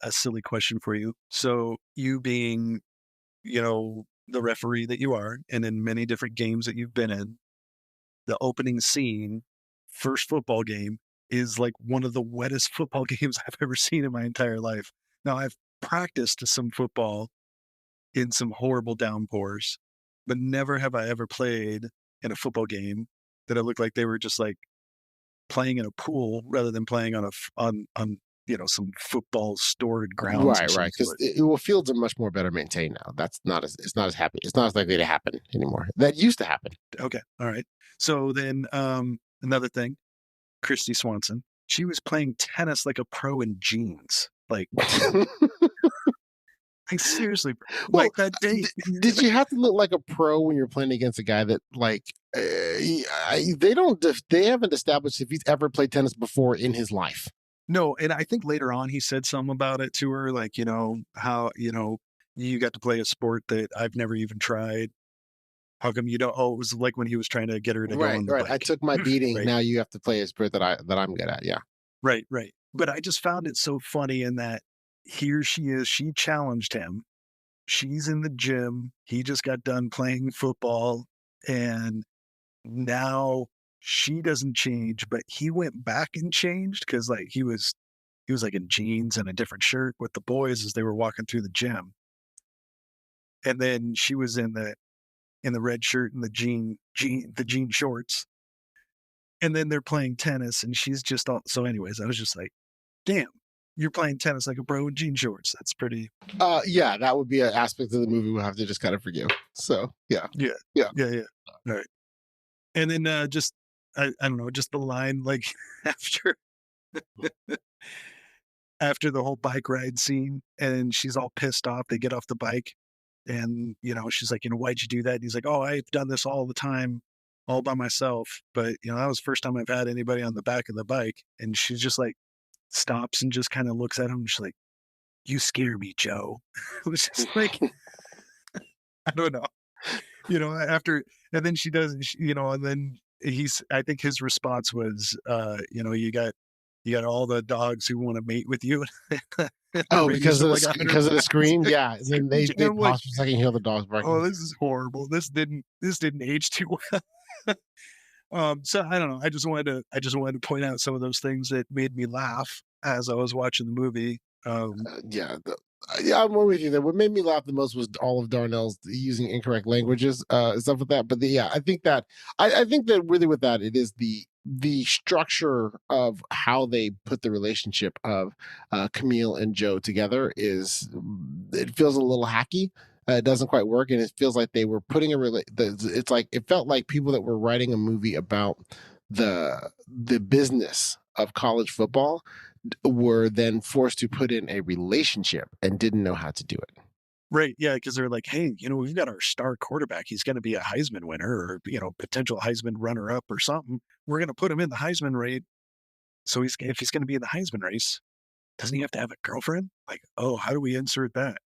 a silly question for you. So you being, the referee that you are, and in many different games that you've been in, the opening scene, first football game, is like one of the wettest football games I've ever seen in my entire life. Now, I've practiced some football in some horrible downpours, but never have I ever played in a football game that it looked like they were just like playing in a pool rather than playing on some football stored grounds. Right. Because fields are much more better maintained now. It's not as happy. It's not as likely to happen anymore. That used to happen. Okay. All right. So then another thing, Christy Swanson, she was playing tennis like a pro in jeans. Like seriously, like that day. Did you have to look like a pro when you're playing against a guy that they haven't established if he's ever played tennis before in his life? No, and I think later on he said something about it to her, like, how, you got to play a sport that I've never even tried. How come you don't? Oh, it was like when he was trying to get her to go on the bike. I took my beating. Right. Now you have to play a sport that I'm good at. Yeah. Right. But I just found it so funny in that here she is. She challenged him. She's in the gym. He just got done playing football, and now she doesn't change, but he went back and changed because like he was like in jeans and a different shirt with the boys as they were walking through the gym. And then she was in the red shirt and the jean shorts. And then they're playing tennis and she's just all, so anyways, I was just like, damn, you're playing tennis like a pro in jean shorts. That's pretty. Yeah, that would be an aspect of the movie we'll have to just kind of forgive. So yeah. All right. And then I don't know, just the line like after the whole bike ride scene, and she's all pissed off. They get off the bike, and she's like, why'd you do that? And he's like, oh, I've done this all the time, all by myself. But that was the first time I've had anybody on the back of the bike. And she just like stops and just kind of looks at him. And she's like, you scare me, Joe. It was just like, I don't know. After, and then she does, and then I think his response was, you got all the dogs who want to mate with you. Oh, because of the scream. Yeah. And then they pause for a second, hear the dogs barking. Oh, this is horrible. This didn't age too well. So I don't know. I just wanted to point out some of those things that made me laugh as I was watching the movie. I'm with you there. What made me laugh the most was all of Darnell's using incorrect languages, stuff with that. But I think that really with that, it is the structure of how they put the relationship of Camille and Joe together it feels a little hacky. It doesn't quite work, and it feels like they were putting it's like it felt like people that were writing a movie about the business of college football were then forced to put in a relationship and didn't know how to do it. Right. Yeah. Because they're like, hey, we've got our star quarterback. He's going to be a Heisman winner or, potential Heisman runner up or something. We're going to put him in the Heisman race. So if he's going to be in the Heisman race, doesn't he have to have a girlfriend? Like, oh, how do we insert that?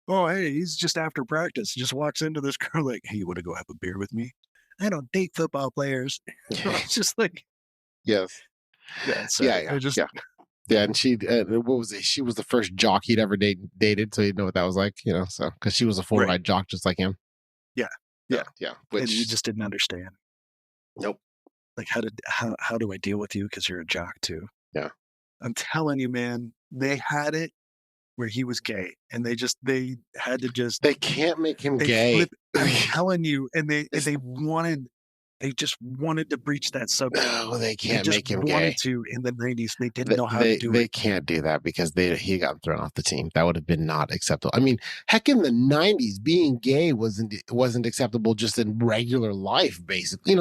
Oh, hey, he's just after practice. He just walks into this girl like, hey, you want to go have a beer with me? I don't date football players. It's just like, yes. Yeah. So Yeah, and she, what was it? She was the first jock he'd ever dated, so he'd know what that was like, so, because she was a full-ride jock just like him. Yeah. Which and you just didn't understand. Nope. Like, how do I deal with you? Because you're a jock, too. Yeah. I'm telling you, man, they had it where he was gay, and they had to just... They can't make him gay. I'm telling you, and they just wanted to breach that subject. No, they can't make him gay. They wanted to in the 90s. They didn't know how to do it. They can't do that because he got thrown off the team. That would have been not acceptable. I mean, heck, in the 90s, being gay wasn't acceptable just in regular life, basically.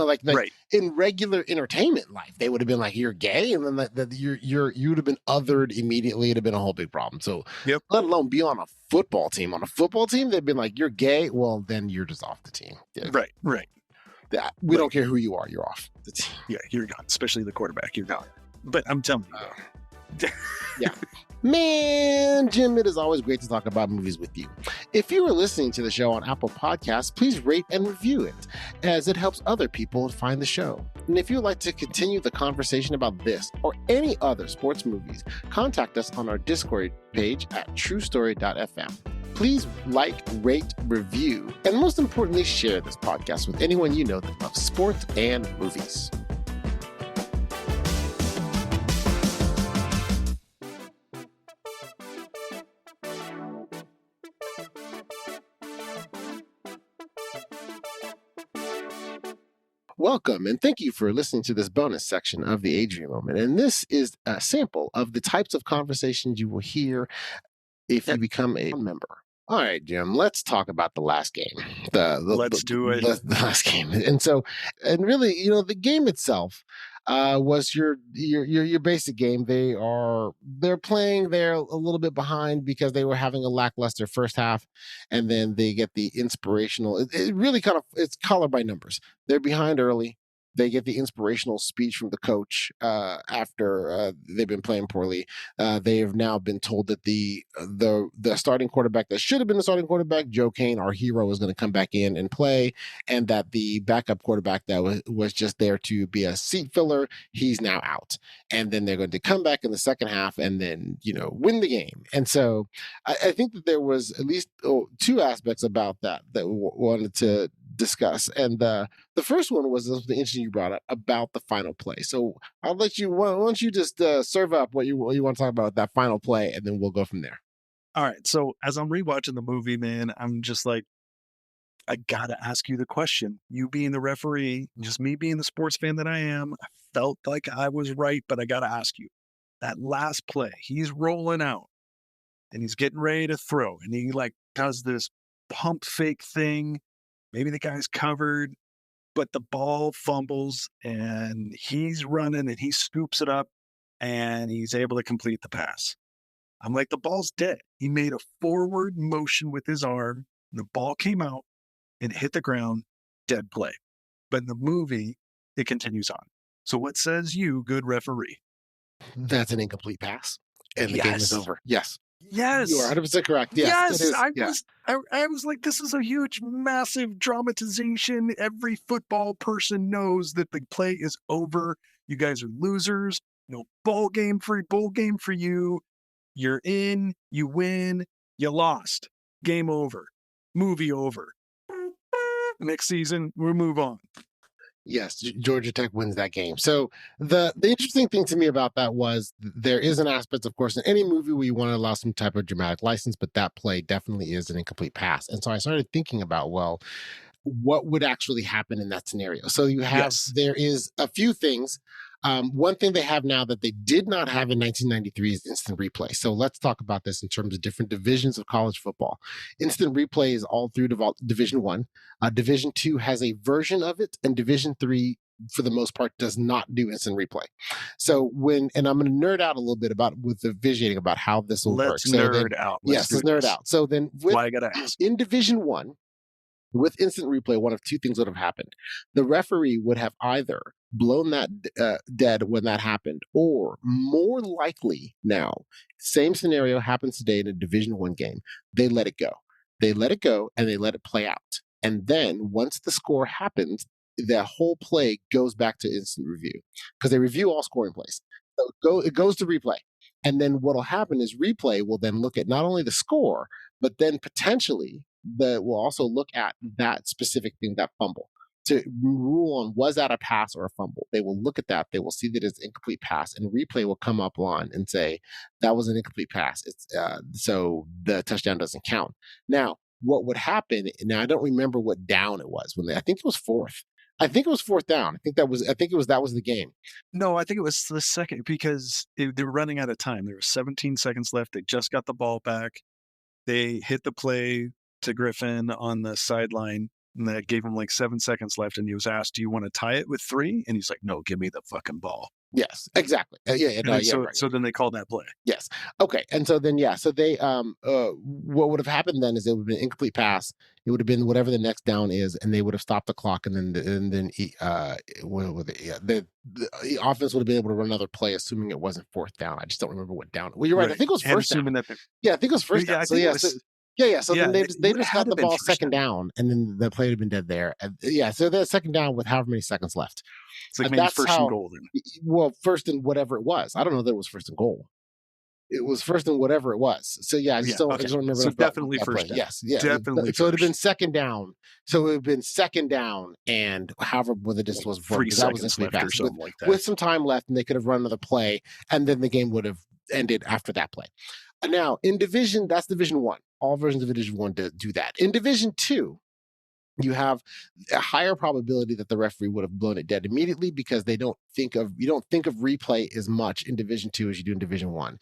In regular entertainment life, they would have been like, "You're gay," and then you'd have been othered immediately. It'd have been a whole big problem. So, let alone be on a football team. On a football team, they'd been like, "You're gay." Well, then you're just off the team. Yeah. Right. We don't care who you are. You're off the team. Yeah, you're gone. Especially the quarterback. You're gone. But I'm telling you. Yeah. Man, Jim, it is always great to talk about movies with you. If you are listening to the show on Apple Podcasts, please rate and review it, as it helps other people find the show. And if you would like to continue the conversation about this or any other sports movies, contact us on our Discord page at truestory.fm. Please like, rate, review, and most importantly, share this podcast with anyone you know that loves sports and movies. Welcome, and thank you for listening to this bonus section of the Adrian Moment. And this is a sample of the types of conversations you will hear if you become a member. All right, Jim, let's talk about the last game. Let's do it. The last game. And really, the game itself was your basic game. They're playing there a little bit behind because they were having a lackluster first half, and then they get the inspirational. It really it's color by numbers. They're behind early. They get the inspirational speech from the coach after they've been playing poorly. They have now been told that the starting quarterback that should have been the starting quarterback, Joe Kane, our hero, is going to come back in and play, and that the backup quarterback that was just there to be a seat filler, he's now out. And then they're going to come back in the second half and then win the game. And so I think that there was at least two aspects about that we wanted to discuss. And the first one was something interesting you brought up about the final play. So I'll let you, why don't you just serve up what you want to talk about that final play, and then we'll go from there. All right. So as I'm rewatching the movie, man, I'm just like, I got to ask you the question. You being the referee, just me being the sports fan that I am, I felt like I was right, but I got to ask you. That last play, he's rolling out and he's getting ready to throw, and he does this pump fake thing. Maybe the guy's covered, but the ball fumbles and he's running and he scoops it up and he's able to complete the pass. I'm like, the ball's dead. He made a forward motion with his arm. The ball came out and hit the ground, dead play. But in the movie, it continues on. So what says you, good referee? That's an incomplete pass. And the game is over. Yes. Yes. You are 100% correct. Yes. I was like, this is a huge, massive dramatization. Every football person knows that the play is over. You guys are losers. No bowl game for you. You're in, you win, you lost. Game over. Movie over. Next season, we'll move on. Yes, Georgia Tech wins that game. So the interesting thing to me about that was there is an aspect, of course, in any movie where you want to allow some type of dramatic license, but that play definitely is an incomplete pass. And so I started thinking about, well, what would actually happen in that scenario? So you have, there is a few things. One thing they have now that they did not have in 1993 is instant replay. So let's talk about this in terms of different divisions of college football. Instant replay is all through Division One. Division Two has a version of it, and Division Three, for the most part, does not do instant replay. So and I'm going to nerd out a little bit with the visuating about how this will work. Let's nerd out. Let's nerd out. So then, why I gotta ask. In Division One, with instant replay, one of two things would have happened. The referee would have either blown that dead when that happened, or more likely now, same scenario happens today in a Division I game. They let it go. They let it go and they let it play out. And then once the score happens, the whole play goes back to instant review because they review all scoring plays. So it goes to replay. And then what will happen is replay will then look at not only the score, but then potentially will also look at that specific thing, that fumble, to rule on was that a pass or a fumble. They will look at that. They will see that it's an incomplete pass, and replay will come up on and say that was an incomplete pass. It's so the touchdown doesn't count. Now, what would happen? Now, I don't remember what down it was when I think it was fourth. I think it was fourth down. That was the game. No, I think it was the second because they were running out of time. There were 17 seconds left. They just got the ball back. They hit the play to Griffin on the sideline, and that gave him 7 seconds left. And he was asked, "Do you want to tie it with 3?" And he's like, "No, give me the fucking ball." Yes, exactly. So then they called that play. Yes. Okay. And so then, so they, what would have happened then is it would have been an incomplete pass. It would have been whatever the next down is, and they would have stopped the clock, and then the offense would have been able to run another play, assuming it wasn't fourth down. I just don't remember what down. Well, you're right. I think it was first down. I think it was first down. So then they just got the ball second down, and then the play would have been dead there. So they're second down with however many seconds left. It's like maybe first and goal then. Well, first and whatever it was. I don't know that it was first and goal. It was first and whatever it was. So I just don't remember. So definitely first down. Yes, definitely. So it would have been second down. So it would have been second down, and however the distance was before, 3 seconds left or something like that, with some time left, and they could have run another play, and then the game would have ended after that play. Now in that's Division One. All versions of Division One do that. In Division Two, you have a higher probability that the referee would have blown it dead immediately because you don't think of replay as much in Division 2 as you do in Division 1.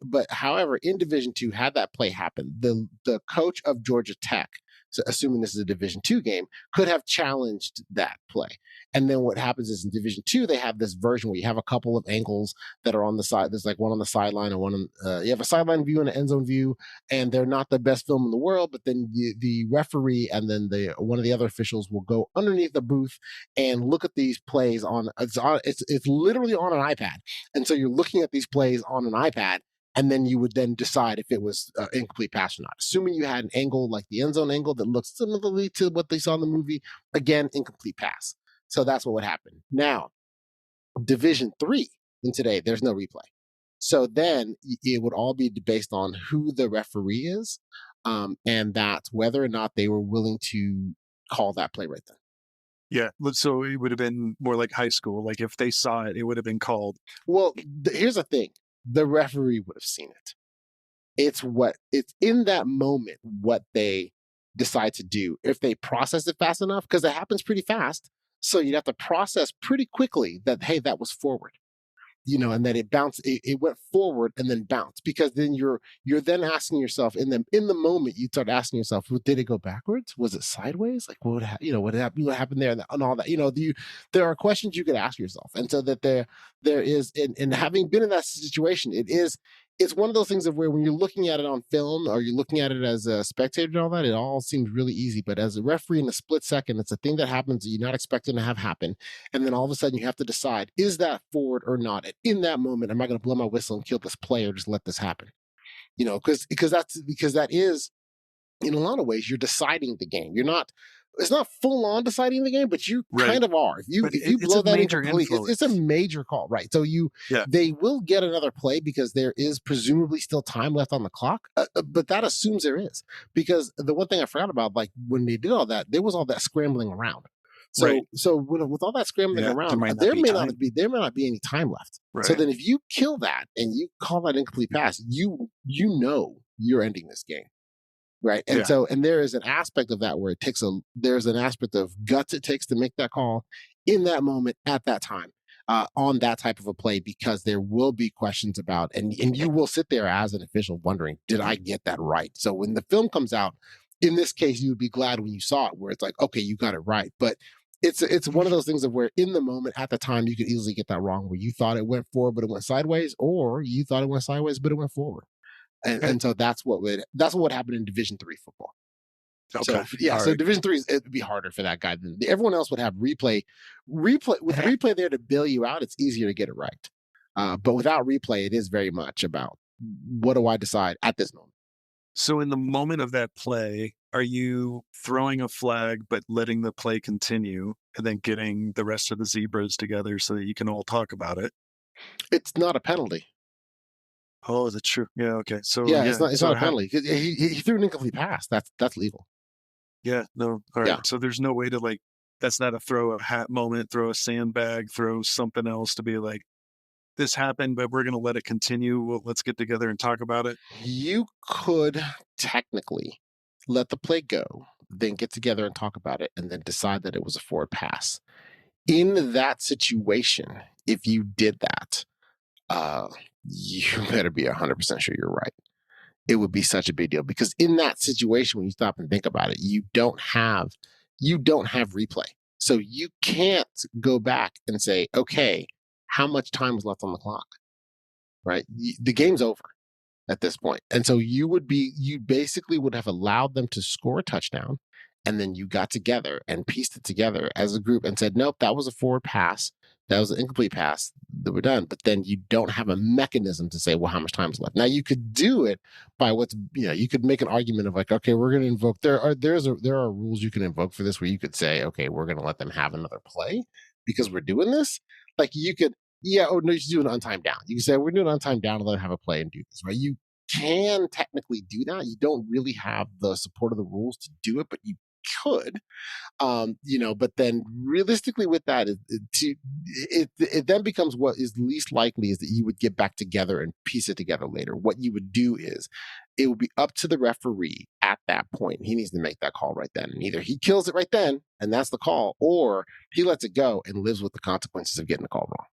But however, in Division 2, had that play happen, the coach of Georgia Tech, so assuming this is a Division 2 game, could have challenged that play. And then what happens is in Division 2, they have this version where you have a couple of angles that are on the side. There's like one on the sideline and one on, you have a sideline view and an end zone view, and they're not the best film in the world, but then the referee and then one of the other officials will go underneath the booth and look at these plays it's literally on an iPad. And so you're looking at these plays on an iPad, and then you would then decide if it was incomplete pass or not. Assuming you had an angle like the end zone angle that looks similarly to what they saw in the movie, again, incomplete pass. So that's what would happen. Now, Division 3 in today, there's no replay. So then it would all be based on who the referee is, and that's whether or not they were willing to call that play right then. Yeah, so it would have been more like high school. Like if they saw it, it would have been called. Well, here's the thing. The referee would have seen it. It's in that moment what they decide to do. If they process it fast enough, because it happens pretty fast, so you'd have to process pretty quickly that, hey, that was forward. And that it bounced, it went forward and then bounced, because then you're then asking yourself in the moment, you start asking yourself, well, did it go backwards? Was it sideways? Like what happened there and all that, there are questions you could ask yourself. And so that there is, and having been in that situation, it's one of those things of where when you're looking at it on film or you're looking at it as a spectator and all that, it all seems really easy. But as a referee in a split second, it's a thing that happens that you're not expecting to have happen. And then all of a sudden you have to decide, is that forward or not? And in that moment, am I going to blow my whistle and kill this play or just let this happen? Because that is, in a lot of ways, you're deciding the game. It's not full on deciding the game, but you kind of are. If you blow that incomplete, it's a major call, right? So they will get another play because there is presumably still time left on the clock, but that assumes there is, because the one thing I forgot about, like when they did all that, there was all that scrambling around. So with all that scrambling around, there may not be any time left. Right. So then if you kill that and you call that incomplete pass, you know you're ending this game. Right. And and there is an aspect of that where there's an aspect of guts it takes to make that call in that moment at that time on that type of a play, because there will be questions about, and you will sit there as an official wondering, did I get that right? So when the film comes out, in this case, you would be glad when you saw it, where it's like, okay, you got it right. But it's one of those things of where in the moment at the time, you could easily get that wrong, where you thought it went forward, but it went sideways, or you thought it went sideways, but it went forward. And so that's what would happen in Division 3 football. Okay. So Division 3 it would be harder for that guy. Everyone else would have replay with replay there to bail you out. It's easier to get it right. But without replay, it is very much about, what do I decide at this moment? So in the moment of that play, are you throwing a flag but letting the play continue and then getting the rest of the zebras together so that you can all talk about it? It's not a penalty. Oh, is it true? Yeah. Okay. So it's not a penalty. He threw an incomplete pass. That's legal. Yeah. No. All right. Yeah. So there's no way to that's not a throw a hat moment, throw a sandbag, throw something else to be like, this happened, but we're going to let it continue. Well, let's get together and talk about it. You could technically let the play go, then get together and talk about it, and then decide that it was a forward pass. In that situation, if you did that, you better be 100% sure you're right. It would be such a big deal, because in that situation, when you stop and think about it, you don't have replay. So you can't go back and say, okay, how much time is left on the clock? Right? The game's over at this point. And so you basically would have allowed them to score a touchdown, and then you got together and pieced it together as a group and said, nope, that was a forward pass. That was an incomplete pass, that we're done. But then you don't have a mechanism to say, well, how much time is left? Now you could do it by you could make an argument of like, okay, we're going to invoke, there are rules you can invoke for this, where you could say, okay, we're going to let them have another play because we're doing this. Like you could, no, you should do an untimed down. You can say, we're doing an untimed down and let them have a play and do this, right? You can technically do that. You don't really have the support of the rules to do it, but you could. But then realistically with that, it then becomes what is least likely is that you would get back together and piece it together later. What you would do is it would be up to the referee at that point. He needs to make that call right then. And either he kills it right then, and that's the call, or he lets it go and lives with the consequences of getting the call wrong.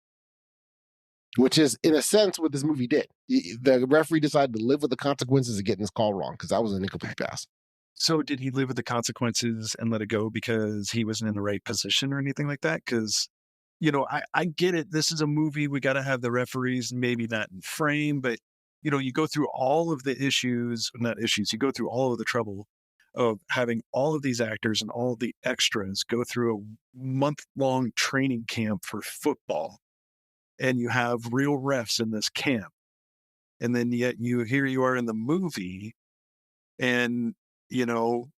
Which is, in a sense, what this movie did. The referee decided to live with the consequences of getting his call wrong because that was an incomplete pass. So did he live with the consequences and let it go because he wasn't in the right position or anything like that? Because, I get it. This is a movie. We got to have the referees, maybe not in frame, but, you go through all of the you go through all of the trouble of having all of these actors and all of the extras go through a month-long training camp for football. And you have real refs in this camp. And then yet here you are in the movie, and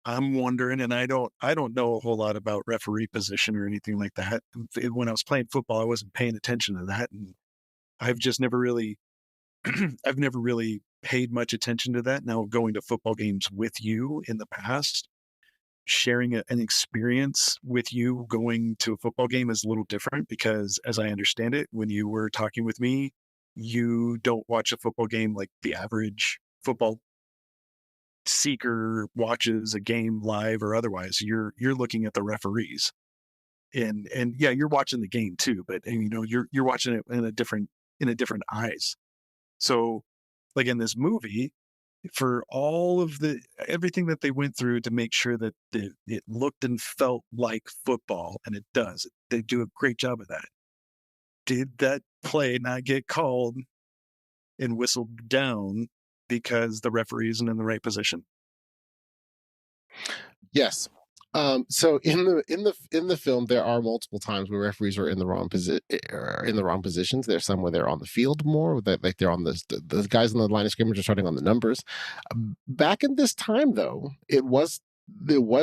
I'm wondering, and I don't know a whole lot about referee position or anything like that. When I was playing football, I wasn't paying attention to that, and I've just never really, I've never really paid much attention to that. Now, going to football games with you in the past, sharing an experience with you going to a football game is a little different because, as I understand it, when you were talking with me, you don't watch a football game like the average football seeker watches a game live or otherwise. You're looking at the referees, and yeah, you're watching the game too, but you're watching it in a different eyes. So, like in this movie, for all of everything that they went through to make sure that it looked and felt like football, and it does. They do a great job of that. Did that play not get called and whistled down because the referee isn't in the right position? Yes. So in the film, there are multiple times where referees are in the wrong positions. There's some where they're on the field more, like they're on the guys on the line of scrimmage are starting on the numbers. Back in this time, though, there was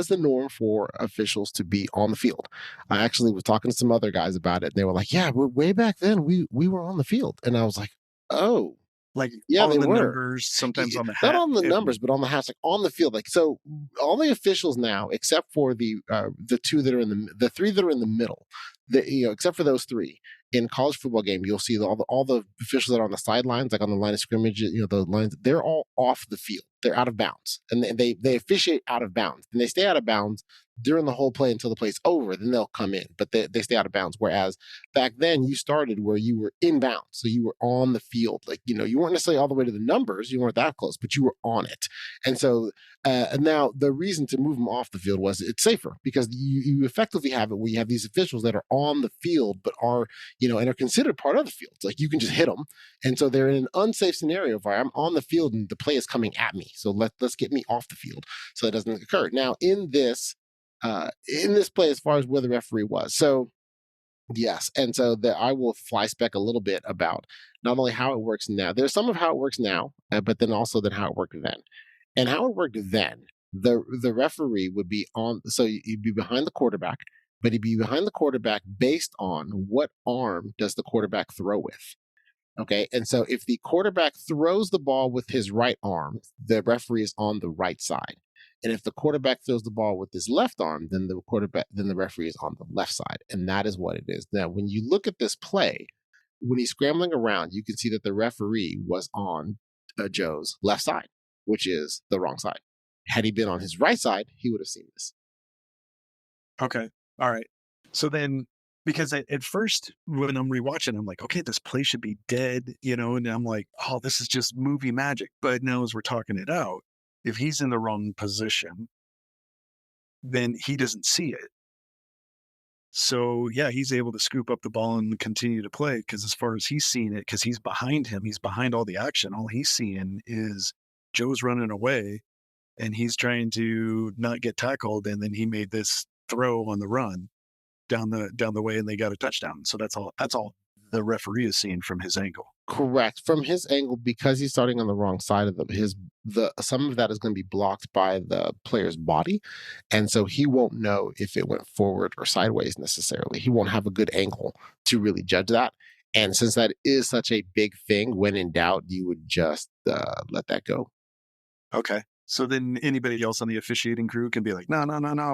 the norm for officials to be on the field. I actually was talking to some other guys about it, and they were like, "Yeah, way back then we were on the field," and I was like, "Oh." Like, yeah, on they the were. numbers, sometimes on the hat. Not on the numbers, but on the hats, like on the field. Like, so all the officials now, except for the two that are the three that are in the middle, except for those three in college football game, you'll see all the officials that are on the sidelines, like on the line of scrimmage, the lines, they're all off the field. They're out of bounds, and they officiate out of bounds, and they stay out of bounds during the whole play until the play's over. Then they'll come in, but they stay out of bounds. Whereas back then, you started where you were in bounds, so you were on the field. Like, you weren't necessarily all the way to the numbers, you weren't that close, but you were on it. And so and now the reason to move them off the field was it's safer because you effectively have it where you have these officials that are on the field, but are and are considered part of the field. Like, you can just hit them, and so they're in an unsafe scenario where I'm on the field and the play is coming at me. So let's get me off the field so it doesn't occur. Now in this play, as far as where the referee was, so yes, and so I will fly spec a little bit about not only how it works now. There's some of how it works now, but then also how it worked then. And how it worked then, the referee would be on. So you'd be behind the quarterback, but he'd be behind the quarterback based on what arm does the quarterback throw with. Okay, and so if the quarterback throws the ball with his right arm, the referee is on the right side. And if the quarterback throws the ball with his left arm, then the referee is on the left side. And that is what it is. Now, when you look at this play, when he's scrambling around, you can see that the referee was on Joe's left side, which is the wrong side. Had he been on his right side, he would have seen this. Okay. All right. So then, because at first when I'm rewatching, I'm like, okay, this play should be dead, and I'm like, oh, this is just movie magic. But now as we're talking it out, if he's in the wrong position, then he doesn't see it. So yeah, he's able to scoop up the ball and continue to play because as far as he's seeing it, because he's behind him, he's behind all the action. All he's seeing is Joe's running away and he's trying to not get tackled. And then he made this throw on the run down the way and they got a touchdown. So that's all the referee is seeing from his angle. Correct. From his angle, because he's starting on the wrong side of some of that is going to be blocked by the player's body. And so he won't know if it went forward or sideways necessarily. He won't have a good angle to really judge that. And since that is such a big thing, when in doubt, you would just let that go. Okay. So then anybody else on the officiating crew can be like, no,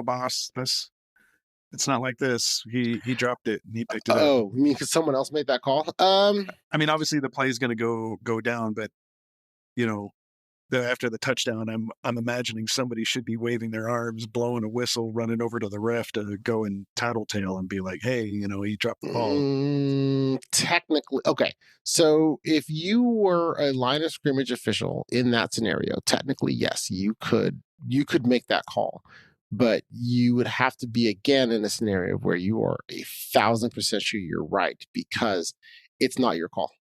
boss, it's not like this. He dropped it and he picked it up. Oh, you mean because someone else made that call? I mean, obviously the play is going to go down, but after the touchdown, I'm imagining somebody should be waving their arms, blowing a whistle, running over to the ref to go and tattletale and be like, "Hey, he dropped the ball." Technically, okay. So if you were a line of scrimmage official in that scenario, technically, yes, you could make that call, but you would have to be again in a scenario where you are 1,000% sure you're right because it's not your call.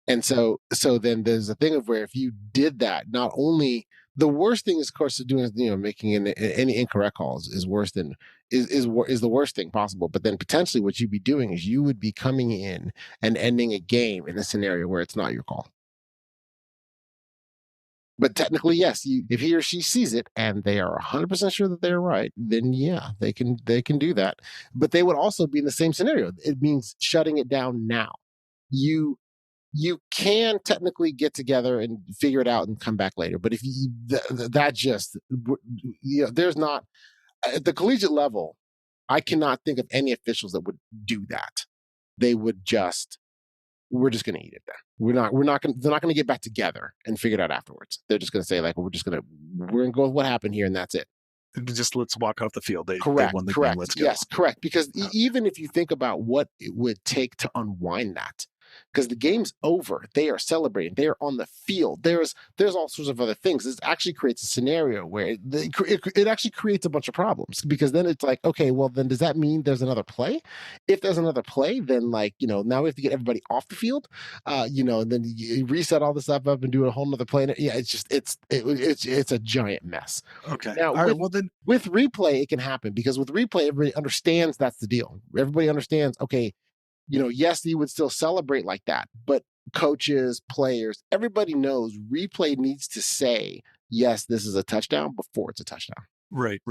And so then there's a thing of where if you did that, not only the worst thing is, of course, doing making any incorrect calls is worse than is the worst thing possible. But then potentially what you'd be doing is you would be coming in and ending a game in a scenario where it's not your call. But technically, yes, if he or she sees it and they are 100% sure that they're right, then yeah, they can do that. But they would also be in the same scenario. It means shutting it down now. You can technically get together and figure it out and come back later. But if there's not at the collegiate level, I cannot think of any officials that would do that. They would we're just going to eat it then. They're not going to get back together and figure it out afterwards. They're just going to say like, we're going to go with what happened here and that's it. Just let's walk off the field. They won the correct. game. Let's go. Yes, correct. Because even if you think about what it would take to unwind that, because the game's over, they are celebrating, they are on the field. There's all sorts of other things. This actually creates a scenario where it actually creates a bunch of problems because then it's like, okay, well then does that mean there's another play? If there's another play, then now we have to get everybody off the field, and then you reset all this stuff up and do a whole nother play. And yeah, it's a giant mess. Okay. Now, with replay, it can happen because with replay, everybody understands that's the deal. Everybody understands, okay, yes, you would still celebrate like that, but coaches, players, everybody knows replay needs to say, yes, this is a touchdown before it's a touchdown. Right.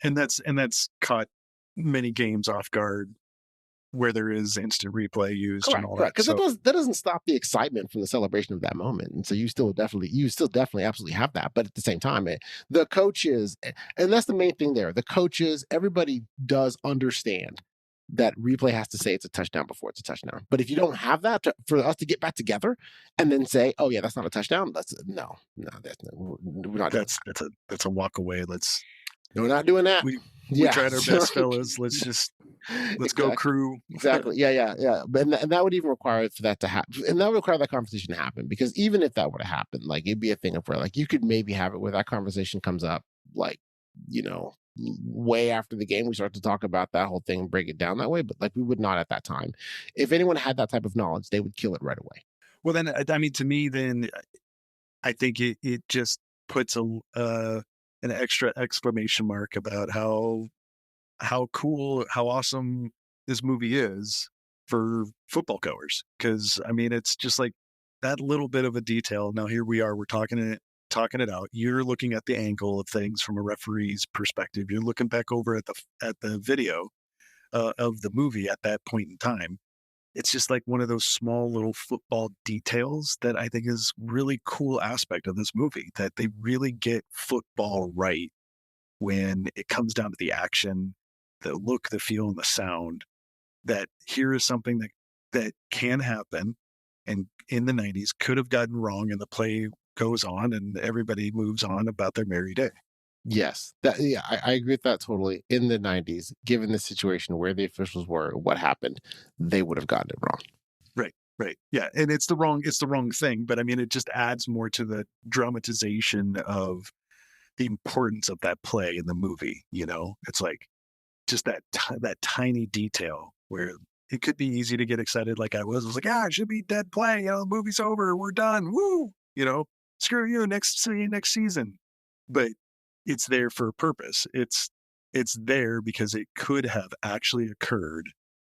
And that's caught many games off guard where there is instant replay used. Correct, and all correct. that. Because that doesn't stop the excitement from the celebration of that moment. And so you still definitely absolutely have that. But at the same time, the coaches, and that's the main thing there, the coaches, everybody does understand that replay has to say it's a touchdown before it's a touchdown. But if you don't have that for us to get back together and then say, oh yeah, that's not a touchdown. We're not. That's a walk away. We're not doing that. We tried our best, fellas. Let's go crew. Exactly. Yeah. And that would even require for that to happen. And that would require that conversation to happen because even if that were to happen, it'd be a thing of where you could maybe have it where that conversation comes up way after the game, we start to talk about that whole thing and break it down that way. But we would not at that time. If anyone had that type of knowledge, they would kill it right away. Well, then, I mean, to me, then I think it just puts an extra exclamation mark about how cool, how awesome this movie is for football goers. Because I mean, it's just like that little bit of a detail. Now here we are, we're talking it out. You're looking at the angle of things from a referee's perspective. You're looking back over at the video of the movie at that point in time. It's just like one of those small little football details that I think is really cool aspect of this movie, that they really get football right when it comes down to the action, the look, the feel, and the sound. That here is something that can happen and in the 90s could have gotten wrong, and the play goes on and everybody moves on about their merry day. Yes, I agree with that totally. In the 90s, given the situation where the officials were, what happened, they would have gotten it wrong. Right. Yeah, and it's the wrong thing, but I mean, it just adds more to the dramatization of the importance of that play in the movie. It's like just that tiny detail where it could be easy to get excited, like I was. I was like, it should be dead play. The movie's over. We're done. Woo. Screw you. See you next season. But it's there for a purpose. It's there because it could have actually occurred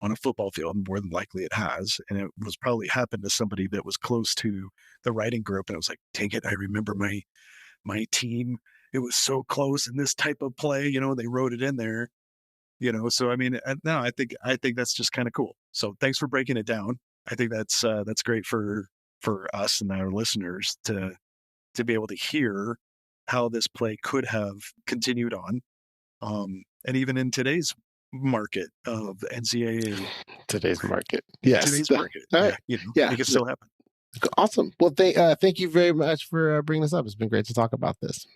on a football field. More than likely it has. And it was probably happened to somebody that was close to the writing group. And it was like, dang it, I remember my team. It was so close in this type of play. They wrote it in there. So I mean, no, I think that's just kind of cool. So thanks for breaking it down. I think that's great for us and our listeners to be able to hear how this play could have continued on. And even in today's market of NCAA. Today's market. Yes. Today's market. Right. It can still happen. Awesome. Well, thank you very much for bringing this up. It's been great to talk about this.